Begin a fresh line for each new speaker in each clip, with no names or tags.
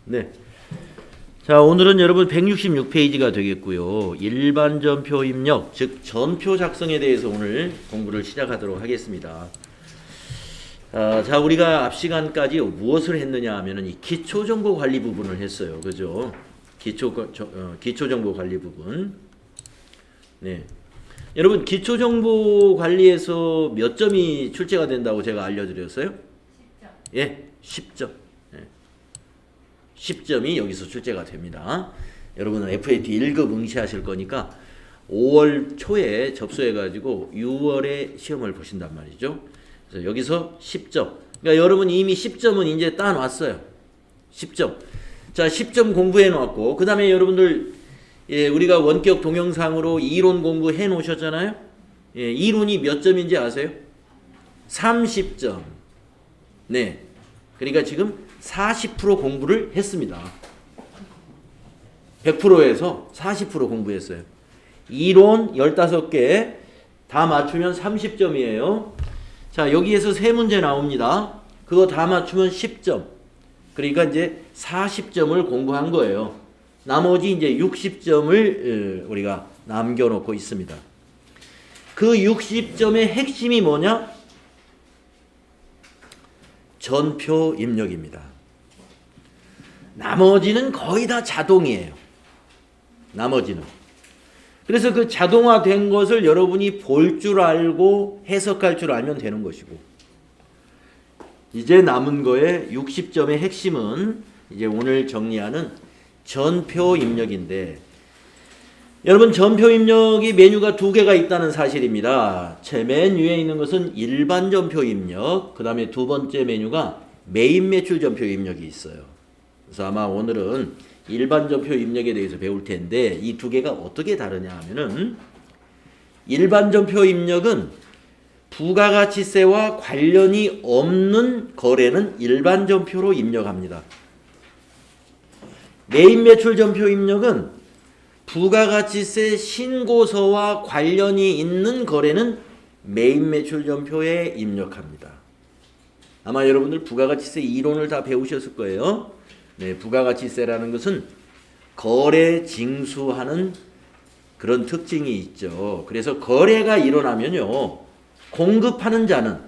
네. 자, 오늘은 여러분 166페이지가 되겠고요. 일반 전표 입력, 즉 전표 작성에 대해서 오늘 공부를 시작하도록 하겠습니다. 자, 우리가 앞 시간까지 무엇을 했느냐 하면은 이 기초정보 관리 부분을 했어요. 그죠? 기초정보 관리 부분. 네. 여러분, 기초정보 관리에서 몇 점이 출제가 된다고 제가 알려드렸어요?
10점.
예, 10점. 10점이 여기서 출제가 됩니다. 여러분은 FAT 1급 응시하실 거니까 5월 초에 접수해가지고 6월에 시험을 보신단 말이죠. 그래서 여기서 10점. 그러니까 여러분 이미 10점은 이제 따놨어요. 10점. 자, 10점 공부해 놓았고, 그 다음에 여러분들, 우리가 원격 동영상으로 이론 공부해 놓으셨잖아요. 이론이 몇 점인지 아세요? 30점. 네. 그러니까 지금 40% 공부를 했습니다. 100%에서 40% 공부했어요. 이론 15개 다 맞추면 30점이에요. 자, 여기에서 세 문제 나옵니다. 그거 다 맞추면 10점. 그러니까 이제 40점을 공부한 거예요. 나머지 이제 60점을 우리가 남겨놓고 있습니다. 그 60점의 핵심이 뭐냐? 전표 입력입니다. 나머지는 거의 다 자동이에요. 나머지는. 그래서 그 자동화된 것을 여러분이 볼 줄 알고 해석할 줄 알면 되는 것이고, 이제 남은 거의 60점의 핵심은 이제 오늘 정리하는 전표 입력인데, 여러분 전표 입력이 메뉴가 두 개가 있다는 사실입니다. 맨 위에 있는 것은 일반 전표 입력, 그 다음에 두 번째 메뉴가 메인 매출 전표 입력이 있어요. 그래서 아마 오늘은 일반 전표 입력에 대해서 배울 텐데, 이 두 개가 어떻게 다르냐 하면은, 일반 전표 입력은 부가가치세와 관련이 없는 거래는 일반 전표로 입력합니다. 메인 매출 전표 입력은 부가가치세 신고서와 관련이 있는 거래는 메인 매출 전표에 입력합니다. 아마 여러분들 부가가치세 이론을 다 배우셨을 거예요. 네, 부가가치세라는 것은 거래 징수하는 그런 특징이 있죠. 그래서 거래가 일어나면요, 공급하는 자는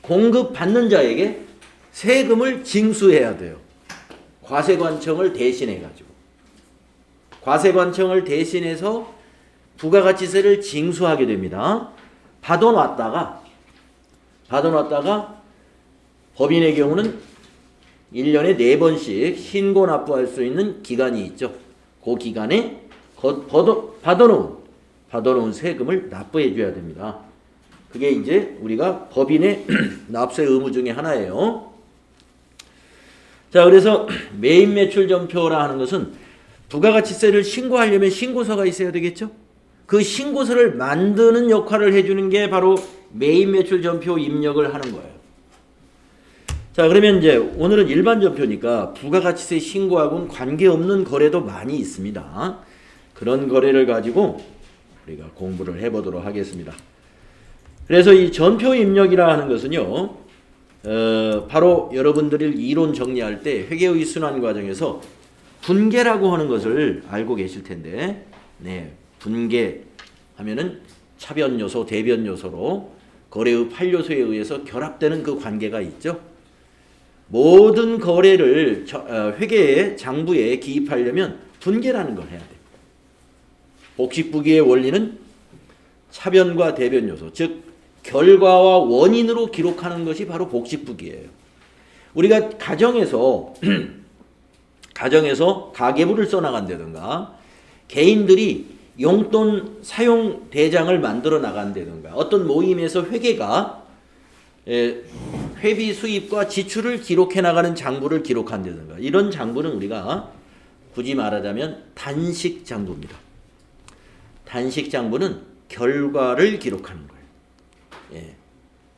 공급받는 자에게 세금을 징수해야 돼요. 과세관청을 대신해 가지고. 과세관청을 대신해서 부가가치세를 징수하게 됩니다. 받아놨다가 법인의 경우는 1년에 4번씩 신고 납부할 수 있는 기간이 있죠. 그 기간에 받아놓은 세금을 납부해 줘야 됩니다. 그게 이제 우리가 법인의 납세 의무 중에 하나예요. 자, 그래서 메인 매출 전표라 하는 것은 부가가치세를 신고하려면 신고서가 있어야 되겠죠? 그 신고서를 만드는 역할을 해주는 게 바로 메인 매출 전표 입력을 하는 거예요. 자, 그러면 이제 오늘은 일반 전표니까 부가가치세 신고하고는 관계없는 거래도 많이 있습니다. 그런 거래를 가지고 우리가 공부를 해보도록 하겠습니다. 그래서 이 전표 입력이라 하는 것은요, 바로 여러분들이 이론 정리할 때 회계의 순환 과정에서 분계라고 하는 것을 알고 계실 텐데, 네, 분계 하면은 차변 요소, 대변 요소로 거래의 8요소에 의해서 결합되는 그 관계가 있죠. 모든 거래를 회계의 장부에 기입하려면 분계라는 걸 해야 돼요. 복식부기의 원리는 차변과 대변 요소, 즉 결과와 원인으로 기록하는 것이 바로 복식부기예요. 우리가 가정에서 가계부를 써나간다든가, 개인들이 용돈 사용 대장을 만들어 나간다든가, 어떤 모임에서 회계가 회비 수입과 지출을 기록해 나가는 장부를 기록한다든가, 이런 장부는 우리가 굳이 말하자면 단식 장부입니다. 단식 장부는 결과를 기록하는 거예요.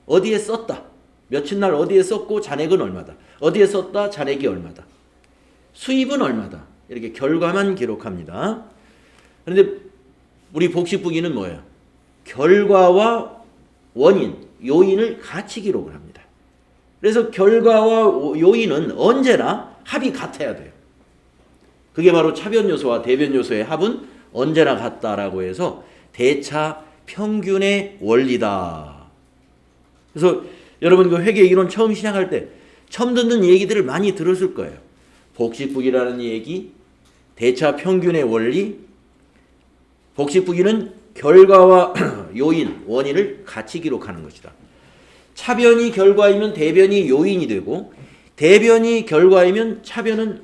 어디에 썼다, 며칠 날 어디에 썼고 잔액은 얼마다, 어디에 썼다, 잔액이 얼마다, 수입은 얼마다, 이렇게 결과만 기록합니다. 그런데 우리 복식부기는 뭐예요? 결과와 원인, 요인을 같이 기록을 합니다. 그래서 결과와 요인은 언제나 합이 같아야 돼요. 그게 바로 차변 요소와 대변 요소의 합은 언제나 같다라고 해서 대차 평균의 원리다. 그래서 여러분 그 회계 이론 처음 시작할 때 처음 듣는 얘기들을 많이 들었을 거예요. 복식부기라는 얘기, 대차 평균의 원리. 복식부기는 결과와 요인, 원인을 같이 기록하는 것이다. 차변이 결과이면 대변이 요인이 되고 대변이 결과이면 차변은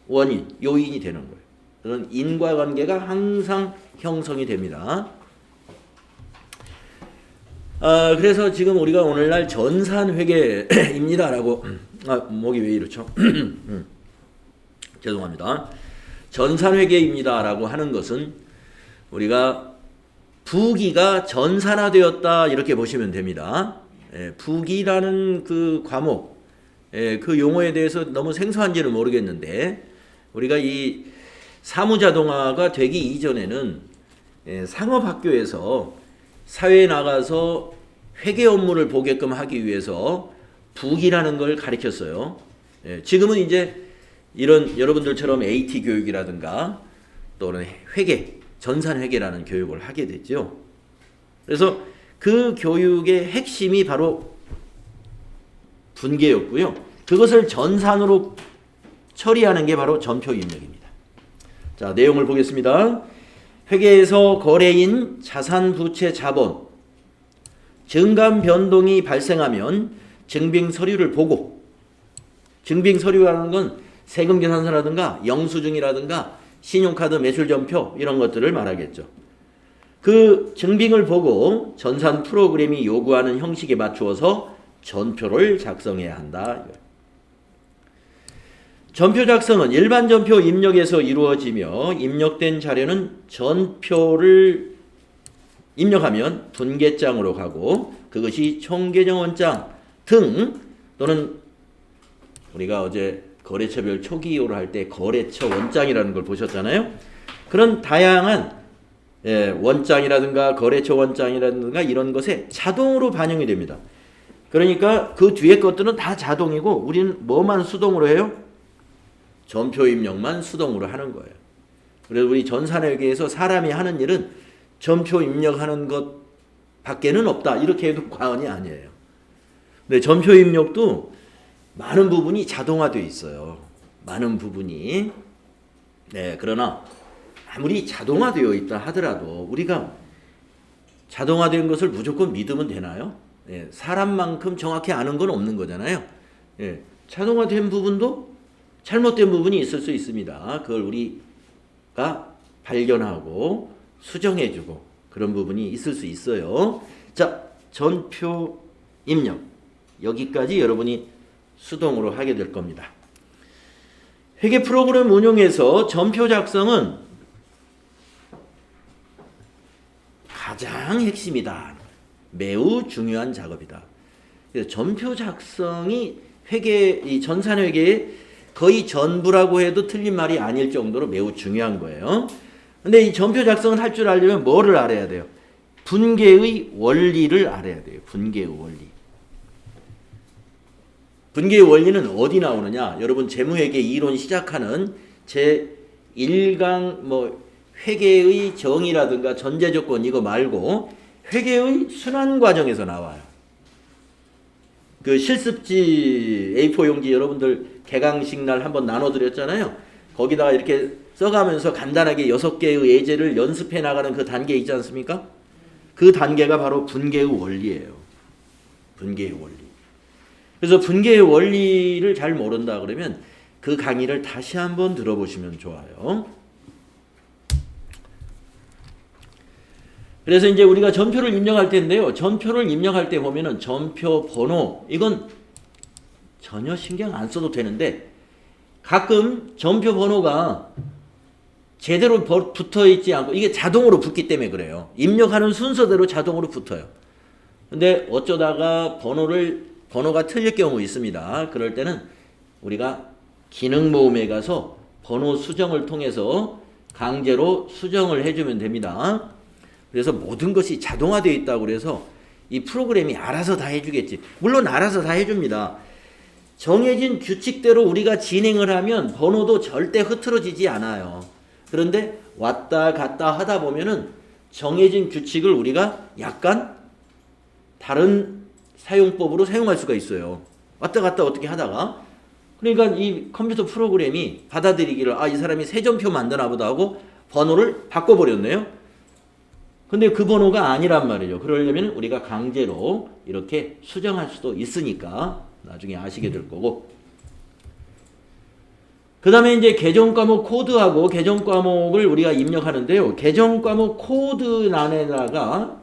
원인, 요인이 되는 거예요. 그런 인과관계가 항상 형성이 됩니다. 그래서 지금 우리가 오늘날 전산회계입니다라고 목이 왜 이렇죠? 죄송합니다. 전산회계입니다라고 하는 것은 우리가 부기가 전산화되었다 이렇게 보시면 됩니다. 부기라는 그 과목, 그 용어에 대해서 너무 생소한지는 모르겠는데 우리가 이 사무자동화가 되기 이전에는 상업학교에서 사회에 나가서 회계 업무를 보게끔 하기 위해서 부기라는 걸 가르쳤어요. 지금은 이제 이런 여러분들처럼 AT 교육이라든가 또는 회계, 전산회계라는 교육을 하게 됐죠. 그래서 그 교육의 핵심이 바로 분계였고요. 그것을 전산으로 처리하는 게 바로 전표입력입니다. 자, 내용을 보겠습니다. 회계에서 거래인 자산, 부채, 자본, 증감 변동이 발생하면 증빙 서류를 보고, 증빙 서류라는 건 세금 계산서라든가 영수증이라든가 신용카드 매출전표 이런 것들을 말하겠죠. 그 증빙을 보고 전산 프로그램이 요구하는 형식에 맞추어서 전표를 작성해야 한다. 전표 작성은 일반 전표 입력에서 이루어지며 입력된 자료는 전표를 입력하면 분계장으로 가고 그것이 총계정원장 등 또는 우리가 어제 거래처별 초기이호를 할 때 거래처 원장이라는 걸 보셨잖아요. 그런 다양한 원장이라든가 거래처 원장이라든가 이런 것에 자동으로 반영이 됩니다. 그러니까 그 뒤에 것들은 다 자동이고 우리는 뭐만 수동으로 해요? 전표 입력만 수동으로 하는 거예요. 그래서 우리 전산회계에서 사람이 하는 일은 전표 입력하는 것 밖에는 없다. 이렇게 해도 과언이 아니에요. 근데 전표 입력도 많은 부분이 자동화되어 있어요. 많은 부분이. 그러나 아무리 자동화되어 있다 하더라도 우리가 자동화된 것을 무조건 믿으면 되나요? 사람만큼 정확히 아는 건 없는 거잖아요. 자동화된 부분도 잘못된 부분이 있을 수 있습니다. 그걸 우리가 발견하고 수정해주고 그런 부분이 있을 수 있어요. 자, 전표 입력 여기까지 여러분이 수동으로 하게 될 겁니다. 회계 프로그램 운용에서 전표 작성은 가장 핵심이다. 매우 중요한 작업이다. 그래서 전표 작성이 이 전산회계의 거의 전부라고 해도 틀린 말이 아닐 정도로 매우 중요한 거예요. 근데 이 전표 작성을 할 줄 알려면 뭐를 알아야 돼요? 분계의 원리를 알아야 돼요. 분계의 원리. 분계의 원리는 어디 나오느냐? 여러분 재무회계 이론 시작하는 제 1강 회계의 정의라든가 전제조건 이거 말고 회계의 순환 과정에서 나와요. 그 실습지 A4 용지 여러분들 개강식 날 한번 나눠드렸잖아요. 거기다가 이렇게 써가면서 간단하게 6개의 예제를 연습해 나가는 그 단계 있지 않습니까? 그 단계가 바로 분계의 원리예요. 분계의 원리. 그래서 분계의 원리를 잘 모른다 그러면 그 강의를 다시 한번 들어보시면 좋아요. 그래서 이제 우리가 전표를 입력할 텐데요. 전표를 입력할 때 보면은 전표 번호 이건 전혀 신경 안 써도 되는데 가끔 전표 번호가 제대로 붙어 있지 않고 이게 자동으로 붙기 때문에 그래요. 입력하는 순서대로 자동으로 붙어요. 근데 어쩌다가 번호가 틀릴 경우 있습니다. 그럴 때는 우리가 기능 모음에 가서 번호 수정을 통해서 강제로 수정을 해주면 됩니다. 그래서 모든 것이 자동화되어 있다고 그래서 이 프로그램이 알아서 다 해주겠지. 물론 알아서 다 해줍니다. 정해진 규칙대로 우리가 진행을 하면 번호도 절대 흐트러지지 않아요. 그런데 왔다 갔다 하다 보면은 정해진 규칙을 우리가 약간 다른 사용법으로 사용할 수가 있어요. 왔다 갔다 어떻게 하다가. 그러니까 이 컴퓨터 프로그램이 받아들이기를 이 사람이 세전표 만드나 보다 하고 번호를 바꿔버렸네요. 근데 그 번호가 아니란 말이죠. 그러려면 우리가 강제로 이렇게 수정할 수도 있으니까 나중에 아시게 될 거고. 그 다음에 이제 계정 과목 코드하고 계정 과목을 우리가 입력하는데요. 계정 과목 코드란에다가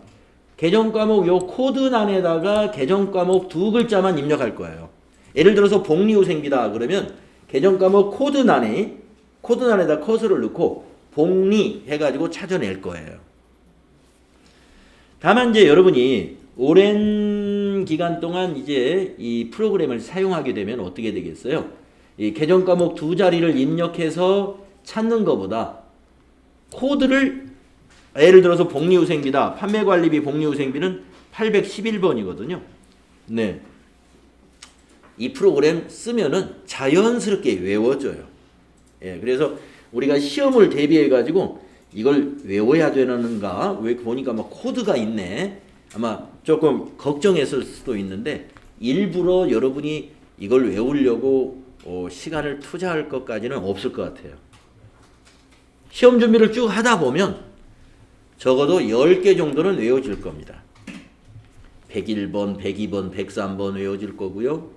계정 과목 요 코드란에다가 계정 과목 두 글자만 입력할 거예요. 예를 들어서 복리후생비다 그러면 계정 과목 코드란에다 커서를 넣고 복리 해가지고 찾아낼 거예요. 다만 이제 여러분이 오랜 기간 동안 이제 이 프로그램을 사용하게 되면 어떻게 되겠어요? 이 계정 과목 두 자리를 입력해서 찾는 것보다 코드를 예를 들어서 복리후생비다. 판매관리비 복리후생비는 811번이거든요. 네. 이 프로그램 쓰면은 자연스럽게 외워져요. 예, 그래서 우리가 시험을 대비해 가지고 이걸 외워야 되는가? 왜 보니까 막 코드가 있네. 아마 조금 걱정했을 수도 있는데 일부러 여러분이 이걸 외우려고 시간을 투자할 것까지는 없을 것 같아요. 시험 준비를 쭉 하다 보면 적어도 10개 정도는 외워질 겁니다. 101번, 102번, 103번 외워질 거고요.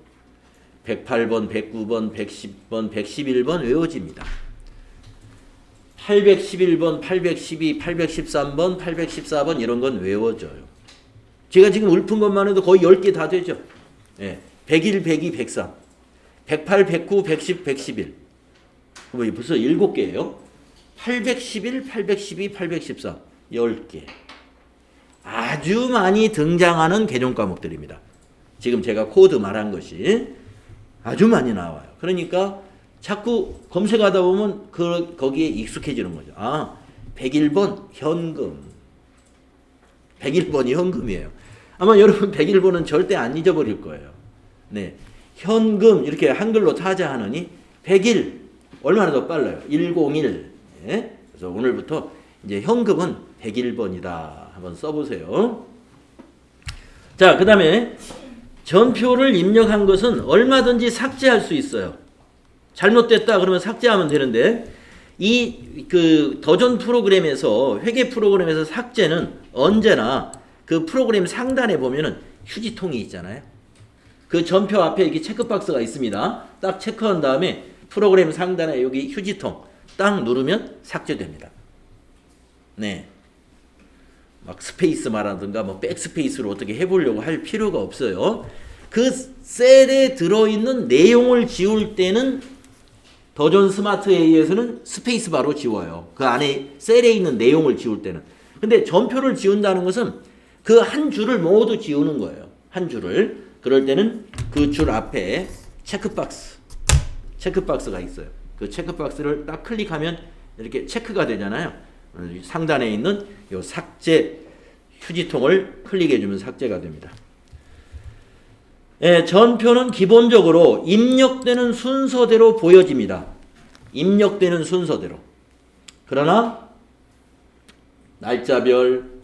108번, 109번, 110번, 111번 외워집니다. 811번, 812, 813번, 814번 이런 건 외워져요. 제가 지금 읊은 것만 해도 거의 10개 다 되죠. 예, 101, 102, 103, 108, 109, 110, 111. 벌써 7개예요. 811, 812, 813, 10개. 아주 많이 등장하는 계정 과목들입니다. 지금 제가 코드 말한 것이 아주 많이 나와요. 그러니까 자꾸 검색하다 보면 거기에 익숙해지는 거죠. 101번 현금. 101번이 현금이에요. 아마 여러분 101번은 절대 안 잊어버릴 거예요. 네. 현금 이렇게 한글로 타자하느니 101 얼마나 더 빨라요. 101. 네. 그래서 오늘부터 이제 현금은 101번이다. 한번 써보세요. 자, 그 다음에 전표를 입력한 것은 얼마든지 삭제할 수 있어요. 잘못됐다 그러면 삭제하면 되는데 이 더전 프로그램에서 회계 프로그램에서 삭제는 언제나 그 프로그램 상단에 보면은 휴지통이 있잖아요. 그 전표 앞에 이렇게 체크박스가 있습니다. 딱 체크한 다음에 프로그램 상단에 여기 휴지통 딱 누르면 삭제됩니다. 네. 막 스페이스 말하든가 뭐 백스페이스로 어떻게 해보려고 할 필요가 없어요. 그 셀에 들어있는 내용을 지울 때는 더전 스마트 AE에서는 스페이스 바로 지워요. 그 안에 셀에 있는 내용을 지울 때는. 근데 전표를 지운다는 것은 그 한 줄을 모두 지우는 거예요. 한 줄을. 그럴 때는 그 줄 앞에 체크박스가 있어요. 그 체크박스를 딱 클릭하면 이렇게 체크가 되잖아요. 상단에 있는 요 삭제 휴지통을 클릭해주면 삭제가 됩니다. 예, 전표는 기본적으로 입력되는 순서대로 보여집니다. 입력되는 순서대로. 그러나 날짜별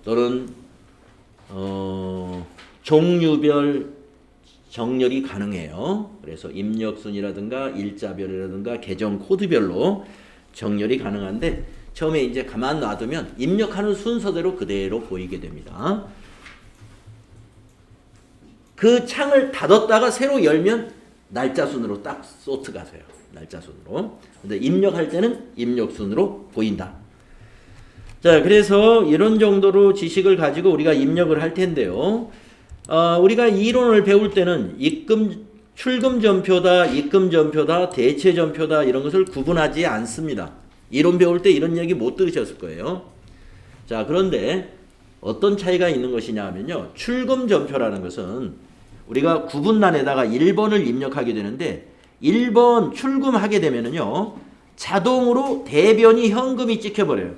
또는 종류별 정렬이 가능해요. 그래서 입력순이라든가 일자별이라든가 계정 코드별로 정렬이 가능한데 처음에 이제 가만 놔두면 입력하는 순서대로 그대로 보이게 됩니다. 그 창을 닫았다가 새로 열면 날짜 순으로 딱 소트가 돼요. 날짜 순으로. 근데 입력할 때는 입력 순으로 보인다. 자, 그래서 이런 정도로 지식을 가지고 우리가 입력을 할 텐데요. 우리가 이론을 배울 때는 출금 전표다, 입금 전표다, 대체 전표다 이런 것을 구분하지 않습니다. 이론 배울 때 이런 얘기 못 들으셨을 거예요. 자, 그런데 어떤 차이가 있는 것이냐 하면요. 출금 전표라는 것은 우리가 구분란에다가 1번을 입력하게 되는데 1번 출금하게 되면은요. 자동으로 대변이 현금이 찍혀버려요.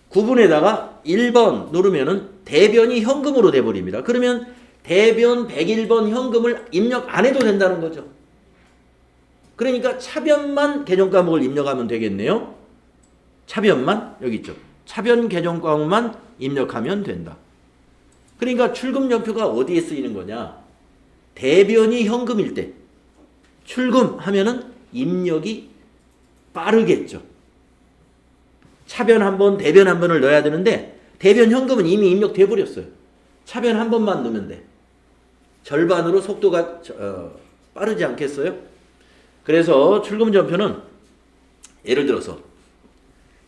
구분에다가 1번 누르면은 대변이 현금으로 돼버립니다. 그러면 대변 101번 현금을 입력 안 해도 된다는 거죠. 그러니까 차변만 계정 과목을 입력하면 되겠네요. 차변만 여기 있죠. 차변 계정 과목만 입력하면 된다. 그러니까 출금전표가 어디에 쓰이는 거냐? 대변이 현금일 때 출금하면은 입력이 빠르겠죠. 차변 한 번, 대변 한 번을 넣어야 되는데 대변 현금은 이미 입력돼 버렸어요. 차변 한 번만 넣으면 돼. 절반으로 속도가 빠르지 않겠어요? 그래서 출금전표는 예를 들어서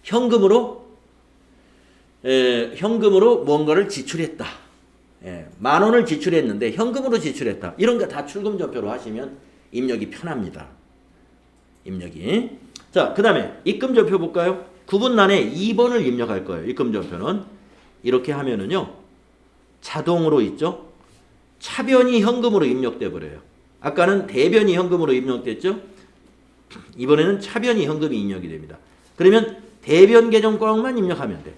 현금으로 뭔가를 지출했다. 10,000원을 지출했는데 현금으로 지출했다. 이런 거 다 출금전표로 하시면 입력이 편합니다. 입력이. 자, 그 다음에 입금전표 볼까요? 구분란에 2번을 입력할 거예요. 입금전표는 이렇게 하면은요 자동으로 있죠. 차변이 현금으로 입력돼 버려요. 아까는 대변이 현금으로 입력됐죠. 이번에는 차변이 현금이 입력이 됩니다. 그러면 대변 계정 과목만 입력하면 돼.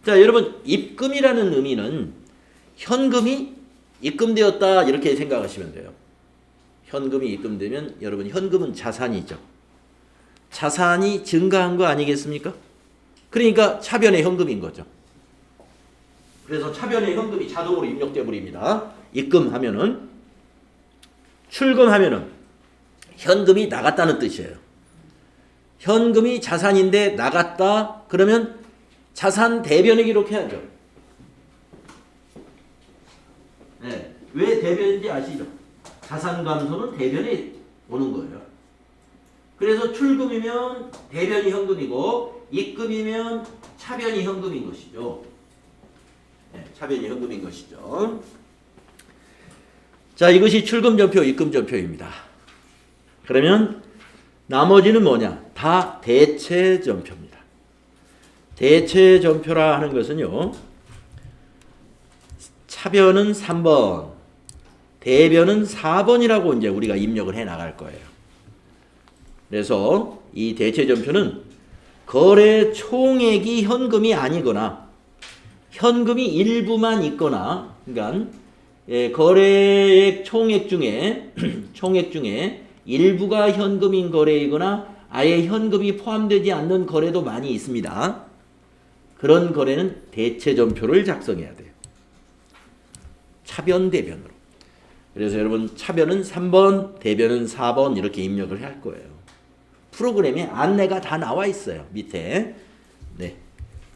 자, 여러분 입금이라는 의미는 현금이 입금되었다 이렇게 생각하시면 돼요. 현금이 입금되면 여러분 현금은 자산이죠. 자산이 증가한 거 아니겠습니까? 그러니까 차변의 현금인 거죠. 그래서 차변의 현금이 자동으로 입력돼 버립니다. 입금하면은. 출금하면은 현금이 나갔다는 뜻이에요. 현금이 자산인데 나갔다 그러면 자산 대변을 기록해야죠. 네. 왜 대변인지 아시죠? 자산 감소는 대변에 오는 거예요. 그래서 출금이면 대변이 현금이고 입금이면 차변이 현금인 것이죠. 네, 차변이 현금인 것이죠. 자, 이것이 출금전표, 입금전표입니다. 그러면 나머지는 뭐냐? 다 대체전표입니다. 대체전표라 하는 것은요. 차변은 3번, 대변은 4번이라고 이제 우리가 입력을 해 나갈 거예요. 그래서 이 대체전표는 거래 총액이 현금이 아니거나 현금이 일부만 있거나 그러니까 거래액 총액 중에 일부가 현금인 거래이거나 아예 현금이 포함되지 않는 거래도 많이 있습니다. 그런 거래는 대체전표를 작성해야 돼요. 차변, 대변으로. 그래서 여러분 차변은 3번, 대변은 4번 이렇게 입력을 할 거예요. 프로그램에 안내가 다 나와 있어요. 밑에. 네.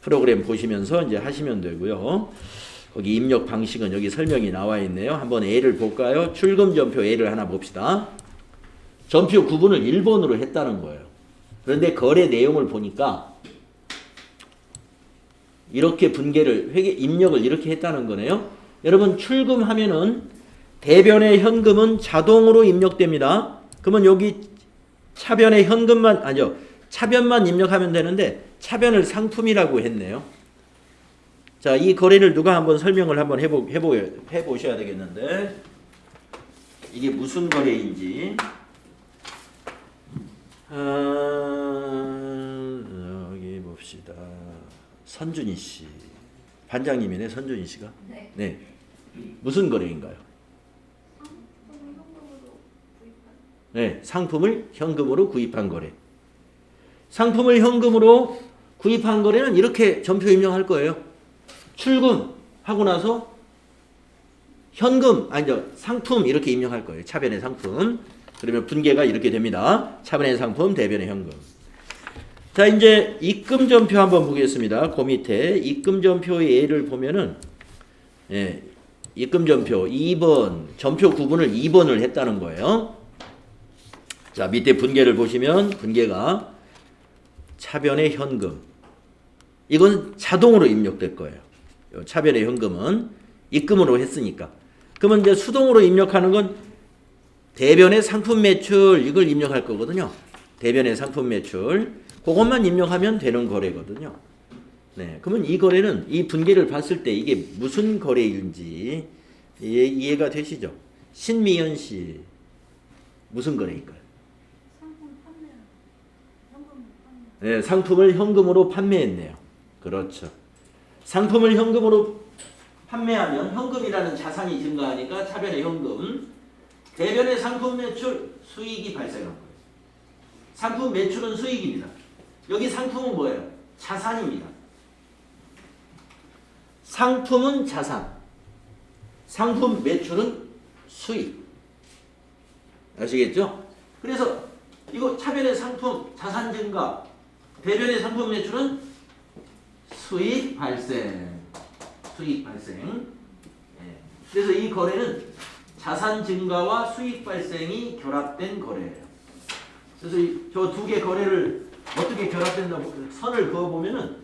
프로그램 보시면서 이제 하시면 되고요. 거기 입력 방식은 여기 설명이 나와 있네요. 한번 A를 볼까요? 출금전표 A를 하나 봅시다. 전표 구분을 1번으로 했다는 거예요. 그런데 거래 내용을 보니까 이렇게 분계를 입력을 이렇게 했다는 거네요. 여러분 출금하면은 대변의 현금은 자동으로 입력됩니다. 그러면 여기 차변의 현금만 아니요. 차변만 입력하면 되는데 차변을 상품이라고 했네요. 자, 이 거래를 누가 한번 설명을 한번 해보셔야 되겠는데 이게 무슨 거래인지 여기 봅시다. 선준희 씨 반장님이네. 선준희 씨가
네.
네. 무슨 거래인가요? 네, 상품을 현금으로 구입한 거래. 상품을 현금으로 구입한 거래는 이렇게 전표 입력할 거예요. 출금하고 나서 현금, 아니죠. 상품 이렇게 입력할 거예요. 차변의 상품. 그러면 분계가 이렇게 됩니다. 차변의 상품, 대변의 현금. 자, 이제 입금전표 한번 보겠습니다. 그 밑에 입금전표의 예를 보면은 예, 입금전표 2번, 전표 구분을 2번을 했다는 거예요. 자, 밑에 분계를 보시면 분계가 차변의 현금. 이건 자동으로 입력될 거예요. 차변의 현금은 입금으로 했으니까. 그러면 이제 수동으로 입력하는 건 대변의 상품 매출 이걸 입력할 거거든요. 대변의 상품 매출. 그것만 입력하면 되는 거래거든요. 네. 그러면 이 거래는 이 분계를 봤을 때 이게 무슨 거래인지 이해가 되시죠? 신미연 씨. 무슨 거래일까요? 네, 상품을 현금으로 판매했네요. 그렇죠. 상품을 현금으로 판매하면 현금이라는 자산이 증가하니까 차변의 현금. 대변의 상품 매출 수익이 발생한 거예요. 상품 매출은 수익입니다. 여기 상품은 뭐예요? 자산입니다. 상품은 자산. 상품 매출은 수익. 아시겠죠? 그래서 이거 차변의 상품 자산 증가, 대변의 상품 매출은 수익 발생. 수익 발생. 예. 그래서 이 거래는 자산 증가와 수익 발생이 결합된 거래예요. 그래서 저 두 개 거래를 어떻게 결합된다고 선을 그어보면은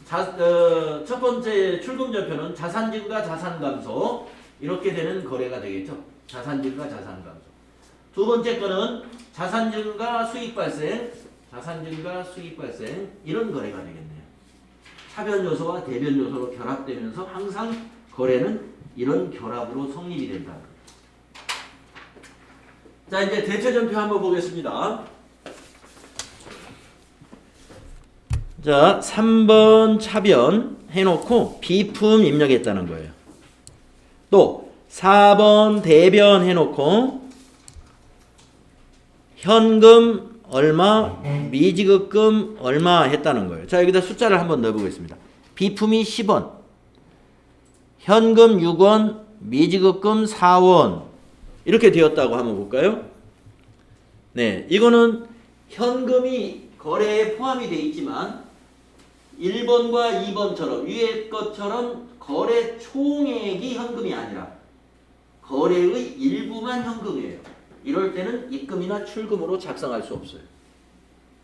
첫 번째 출금좌표는 자산 증가, 자산 감소 이렇게 되는 거래가 되겠죠. 자산 증가, 자산 감소. 두 번째 거는 자산 증가, 수익 발생, 자산 증가, 수익 발생 이런 거래가 되겠네요. 차변 요소와 대변 요소로 결합되면서 항상 거래는 이런 결합으로 성립이 된다. 자, 이제 대체전표 한번 보겠습니다. 자, 3번 차변 해놓고 비품 입력했다는 거예요. 또 4번 대변 해놓고 현금 얼마, 미지급금 얼마 했다는 거예요. 자, 여기다 숫자를 한번 넣어보겠습니다. 비품이 10원, 현금 6원, 미지급금 4원 이렇게 되었다고 한번 볼까요? 네, 이거는 현금이 거래에 포함이 되어 있지만 1번과 2번처럼 위의 것처럼 거래 총액이 현금이 아니라 거래의 일부만 현금이에요. 이럴 때는 입금이나 출금으로 작성할 수 없어요.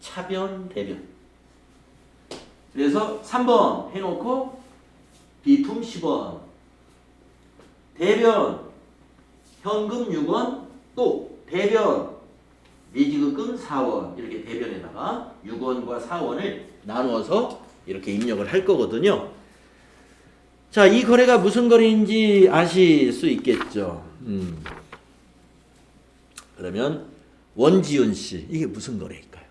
차변, 대변. 그래서 3번 해놓고 비품 10원, 대변 현금 6원, 또 대변 미지급금 4원 이렇게 대변에다가 6원과 4원을 나누어서 이렇게 입력을 할 거거든요. 자, 이 거래가 무슨 거래인지 아실 수 있겠죠. 그러면 원지윤 씨, 이게 무슨 거래일까요?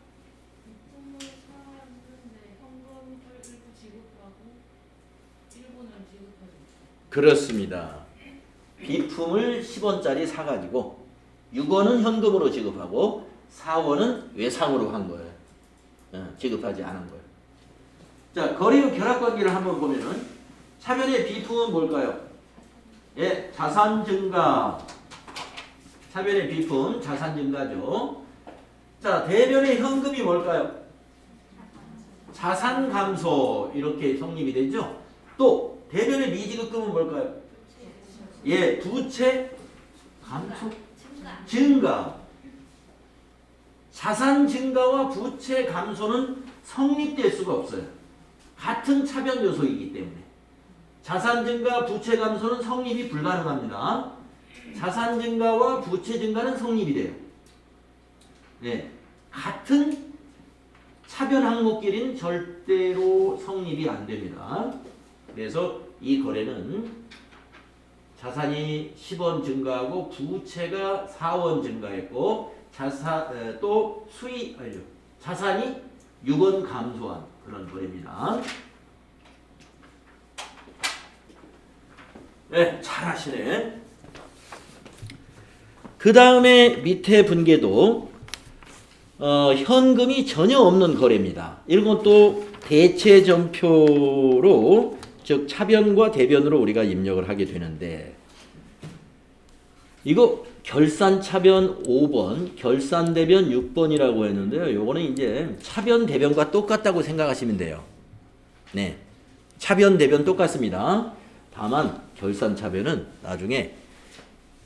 그렇습니다. 비품을 10원짜리 사가지고 6원은 현금으로 지급하고 4원은 외상으로 한 거예요. 지급하지 않은 거예요. 자, 거래의 결합관계를 한번 보면은 차변의 비품은 뭘까요? 예, 자산 증가. 차변의 비품 자산 증가죠. 자, 대변의 현금이 뭘까요? 자산 감소 이렇게 성립이 되죠. 또 대변의 미지급금은 뭘까요? 예, 부채 감소 증가. 자산 증가와 부채 감소는 성립될 수가 없어요. 같은 차변 요소이기 때문에. 자산 증가, 부채 감소는 성립이 불가능합니다. 자산 증가와 부채 증가는 성립이 돼요. 네, 같은 차변 항목끼리는 절대로 성립이 안 됩니다. 그래서 이 거래는 자산이 10원 증가하고 부채가 4원 증가했고 또 자산이 6원 감소한 그런 거래입니다. 네, 잘하시네. 그 다음에 밑에 분계도 현금이 전혀 없는 거래입니다. 이런 것도 대체전표로 즉 차변과 대변으로 우리가 입력을 하게 되는데 이거 결산차변 5번, 결산대변 6번이라고 했는데요. 요거는 이제 차변, 대변과 똑같다고 생각하시면 돼요. 네, 차변, 대변 똑같습니다. 다만 결산차변은 나중에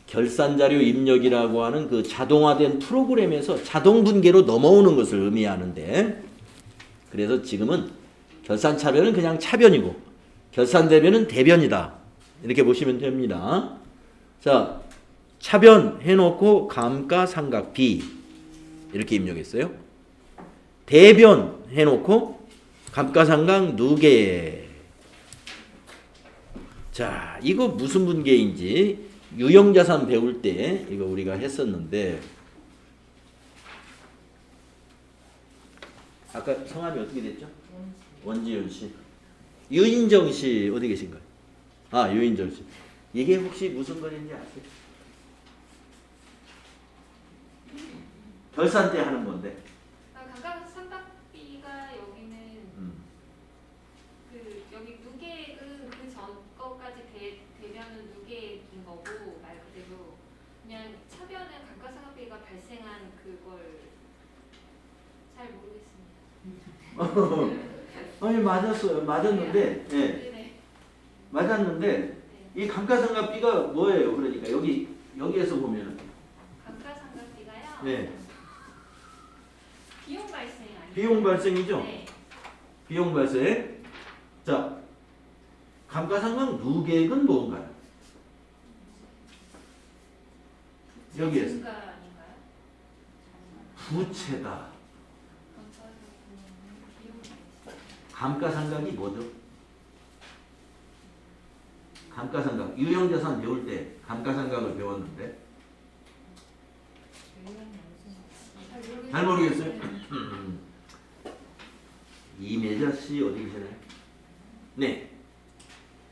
결산자료 입력이라고 하는 그 자동화된 프로그램에서 자동분계로 넘어오는 것을 의미하는데 그래서 지금은 결산차변은 그냥 차변이고 결산대변은 대변이다. 이렇게 보시면 됩니다. 자, 차변 해놓고 감가상각비 이렇게 입력했어요. 대변 해놓고 감가상각 누계. 자, 이거 무슨 분계인지 유형자산 배울 때 이거 우리가 했었는데 아까 성함이 어떻게 됐죠? 원지윤 씨. 유인정 씨 어디 계신가요? 아, 유인절수. 이게 혹시 무슨 거인지 아세요? 결산 때 하는 건데.
감가상각비가 여기는 그 여기 누계액은 그 전 거까지 대면은 누계액인 거고 말 그대로 그냥 차변은 감가상각비가 발생한 그걸 잘 모르겠습니다.
아니 맞았어요. 맞았는데, 예.
네네.
맞았는데
네.
이 감가상각비가 뭐예요? 그러니까 여기에서 보면은
감가상각비가요.
네.
비용 발생이 아니에요.
비용 발생이죠.
네.
비용 발생. 자, 감가상각 누계액은 뭔가요? 여기에서
증가 아닌가요?
부채다.
비용 발생.
감가상각이 뭐죠? 감가상각 유형자산 배울 때 감가상각을 배웠는데 잘 모르겠어요. 이매자 씨 어디 계시나요? 네.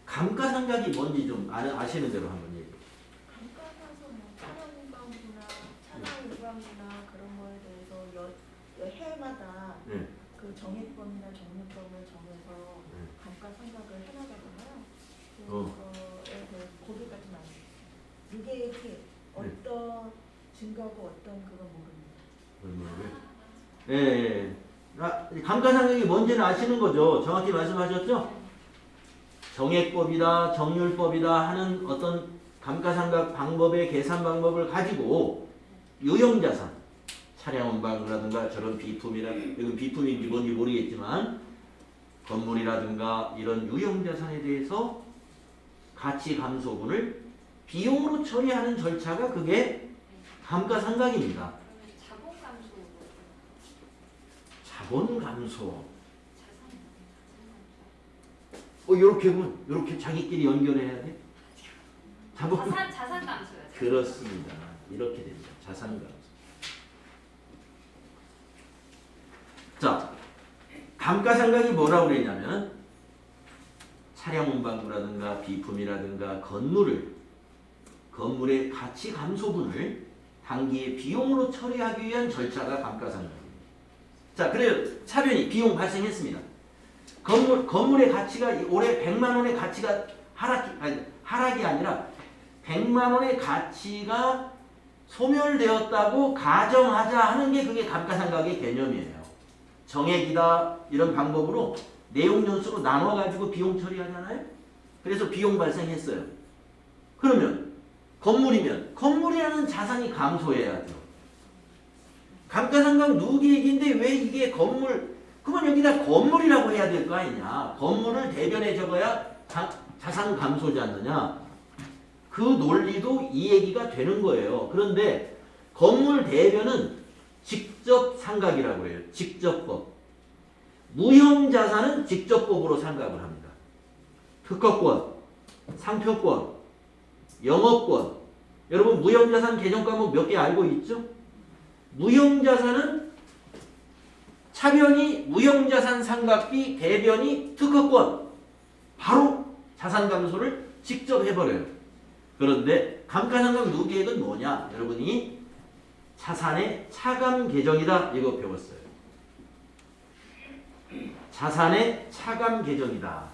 감가상각이 뭔지 좀 아시는 대로 한번 얘기해.
감가상각 뭐 차량유방이나 차량유방이나 그런 거에 대해서 해마다
네.
그 정액법이나 정률법을 정해서
네.
감가상각을 해나가잖아요.
어.
그거에 대해서 거기까지는 알겠어요. 이게 어떤 증가고 어떤 그건 모릅니다.
예, 예. 아, 감가상각이 뭔지는 아시는 거죠. 정확히 말씀하셨죠? 정액법이다, 정률법이다 하는 어떤 감가상각 방법의 계산 방법을 가지고 유형자산, 차량운반이라든가 저런 이건 비품인지 뭔지 모르겠지만 건물이라든가 이런 유형자산에 대해서 가치 감소분을 비용으로 처리하는 절차가 그게 감가상각입니다.
그러면 자본 감소.
자본 감소.
자산
요렇게 보면 요렇게 자기끼리 연결해야 돼. 자본
자산 감소요.
그렇습니다. 이렇게 됩니다. 자산 감소. 자, 감가상각이 뭐라고 그랬냐면 차량 운반부라든가 비품이라든가 건물의 가치 감소분을 단기의 비용으로 처리하기 위한 절차가 감가상각입니다. 자, 그래요. 차변이 비용 발생했습니다. 건물의 가치가 올해 100만 원의 가치가 하락이 아니라 100만 원의 가치가 소멸되었다고 가정하자 하는 게 그게 감가상각의 개념이에요. 정액이다 이런 방법으로 내용 연수로 나눠가지고 비용 처리하잖아요. 그래서 비용 발생했어요. 그러면 건물이라는 자산이 감소해야죠. 감가상각 누계액인데 왜 이게 그러면 여기다 건물이라고 해야 될 거 아니냐. 건물을 대변해 적어야 자산 감소지 않느냐. 그 논리도 이 얘기가 되는 거예요. 그런데 건물 대변은 직접 상각이라고 해요. 직접법. 무형자산은 직접법으로 상각을 합니다. 특허권, 상표권, 영업권. 여러분 무형자산 개정 과목 몇 개 알고 있죠? 무형자산은 차변이 무형자산 상각비, 대변이 특허권. 바로 자산 감소를 직접 해버려요. 그런데 감가상각 누계액은 뭐냐? 여러분이 자산의 차감 계정이다. 이거 배웠어요. 자산의 차감 계정이다.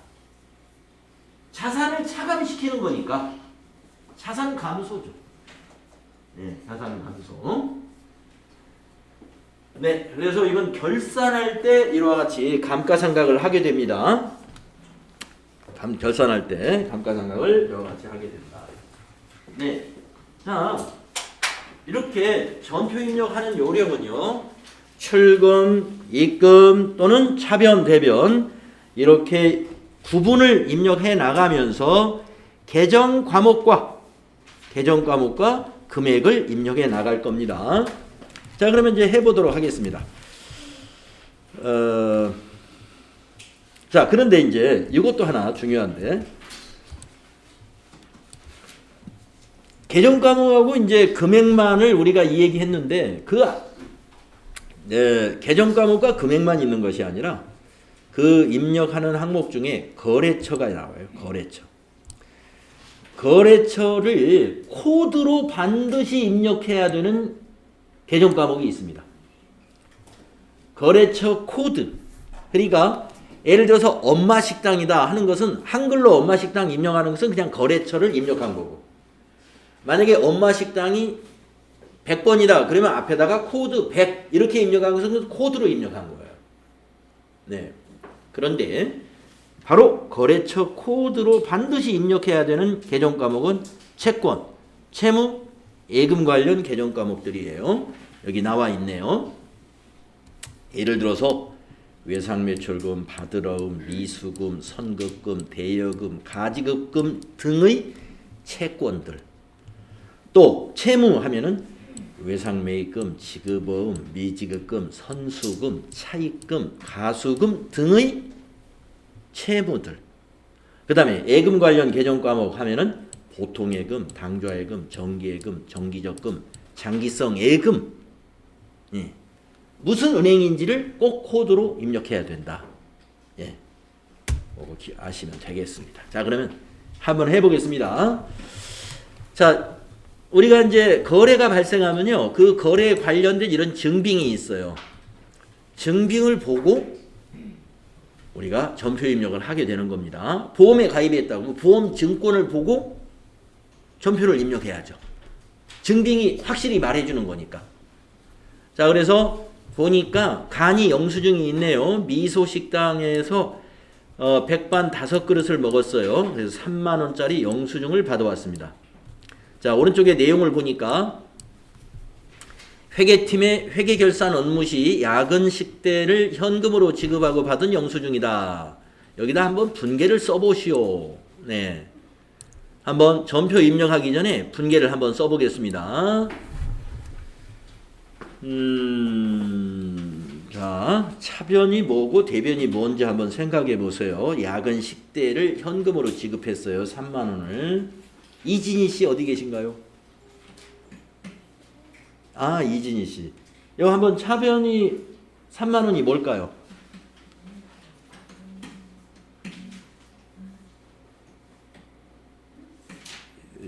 자산을 차감시키는 거니까 자산 감소죠. 네, 자산 감소. 네, 그래서 이건 결산할 때 이와 같이 감가상각을 하게 됩니다. 결산할 때 감가상각을 이와 같이 하게 된다. 네, 자 이렇게 전표 입력하는 요령은요. 출금, 입금 또는 차변, 대변 이렇게 구분을 입력해 나가면서 계정 과목과 금액을 입력해 나갈 겁니다. 자, 그러면 이제 해보도록 하겠습니다. 자, 그런데 이제 이것도 하나 중요한데 계정 과목하고 이제 금액만을 우리가 이 얘기했는데 계정 과목과 금액만 있는 것이 아니라 그 입력하는 항목 중에 거래처가 나와요. 거래처. 거래처를 코드로 반드시 입력해야 되는 개정 과목이 있습니다. 거래처 코드. 그러니까 예를 들어서 엄마 식당이다 하는 것은 한글로 엄마 식당 입력하는 것은 그냥 거래처를 입력한 거고, 만약에 엄마 식당이 100번이다 그러면 앞에다가 코드 100 이렇게 입력한 것은 코드로 입력한 거예요. 네. 그런데 바로 거래처 코드로 반드시 입력해야 되는 개정 과목은 채권, 채무, 예금 관련 개정 과목들이에요. 여기 나와 있네요. 예를 들어서 외상매출금, 바드러움, 미수금, 선급금, 대여금, 가지급금 등의 채권들. 또 채무 하면은 외상매입금, 지급어음, 미지급금, 선수금, 차입금, 가수금 등의 채무들. 그 다음에 예금 관련 개정 과목 하면은 보통예금, 당좌예금, 정기예금, 정기적금, 장기성 예금. 예. 무슨 은행인지를 꼭 코드로 입력해야 된다. 예. 그거 아시면 되겠습니다. 자, 그러면 한번 해보겠습니다. 자, 우리가 이제 거래가 발생하면요, 그 거래에 관련된 이런 증빙이 있어요. 증빙을 보고 우리가 전표 입력을 하게 되는 겁니다. 보험에 가입했다고 보험 증권을 보고 전표를 입력해야죠. 증빙이 확실히 말해주는 거니까. 자, 그래서 보니까 간이 영수증이 있네요. 미소식당에서 백반 5그릇을 먹었어요. 그래서 3만원짜리 영수증을 받아왔습니다. 자, 오른쪽에 내용을 보니까 회계팀의 회계결산 업무 시 야근 식대를 현금으로 지급하고 받은 영수증이다. 여기다 한번 분계를 써보시오. 네. 한번 전표 입력하기 전에 분계를 한번 써보겠습니다. 자, 차변이 뭐고 대변이 뭔지 한번 생각해 보세요. 야근 식대를 현금으로 지급했어요. 3만원을. 이진희 씨 어디 계신가요? 아, 이진희 씨. 이거 한번 차변이 3만원이 뭘까요?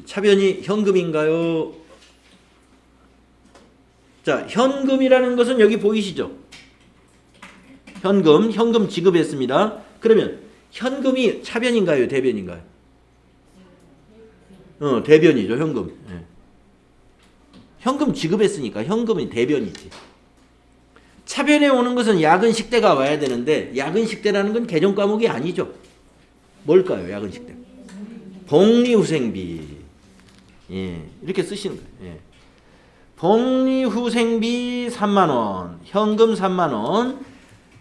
차변이 현금인가요? 자, 현금이라는 것은 여기 보이시죠? 현금 지급했습니다. 그러면 현금이 차변인가요? 대변인가요? 대변이죠, 현금. 예. 현금 지급했으니까 현금이 대변이지. 차변에 오는 것은 야근 식대가 와야 되는데, 야근 식대라는 건 개정 과목이 아니죠. 뭘까요, 야근 식대? 복리후생비. 예, 이렇게 쓰시는 거예요. 예. 복리후생비 3만원, 현금 3만원,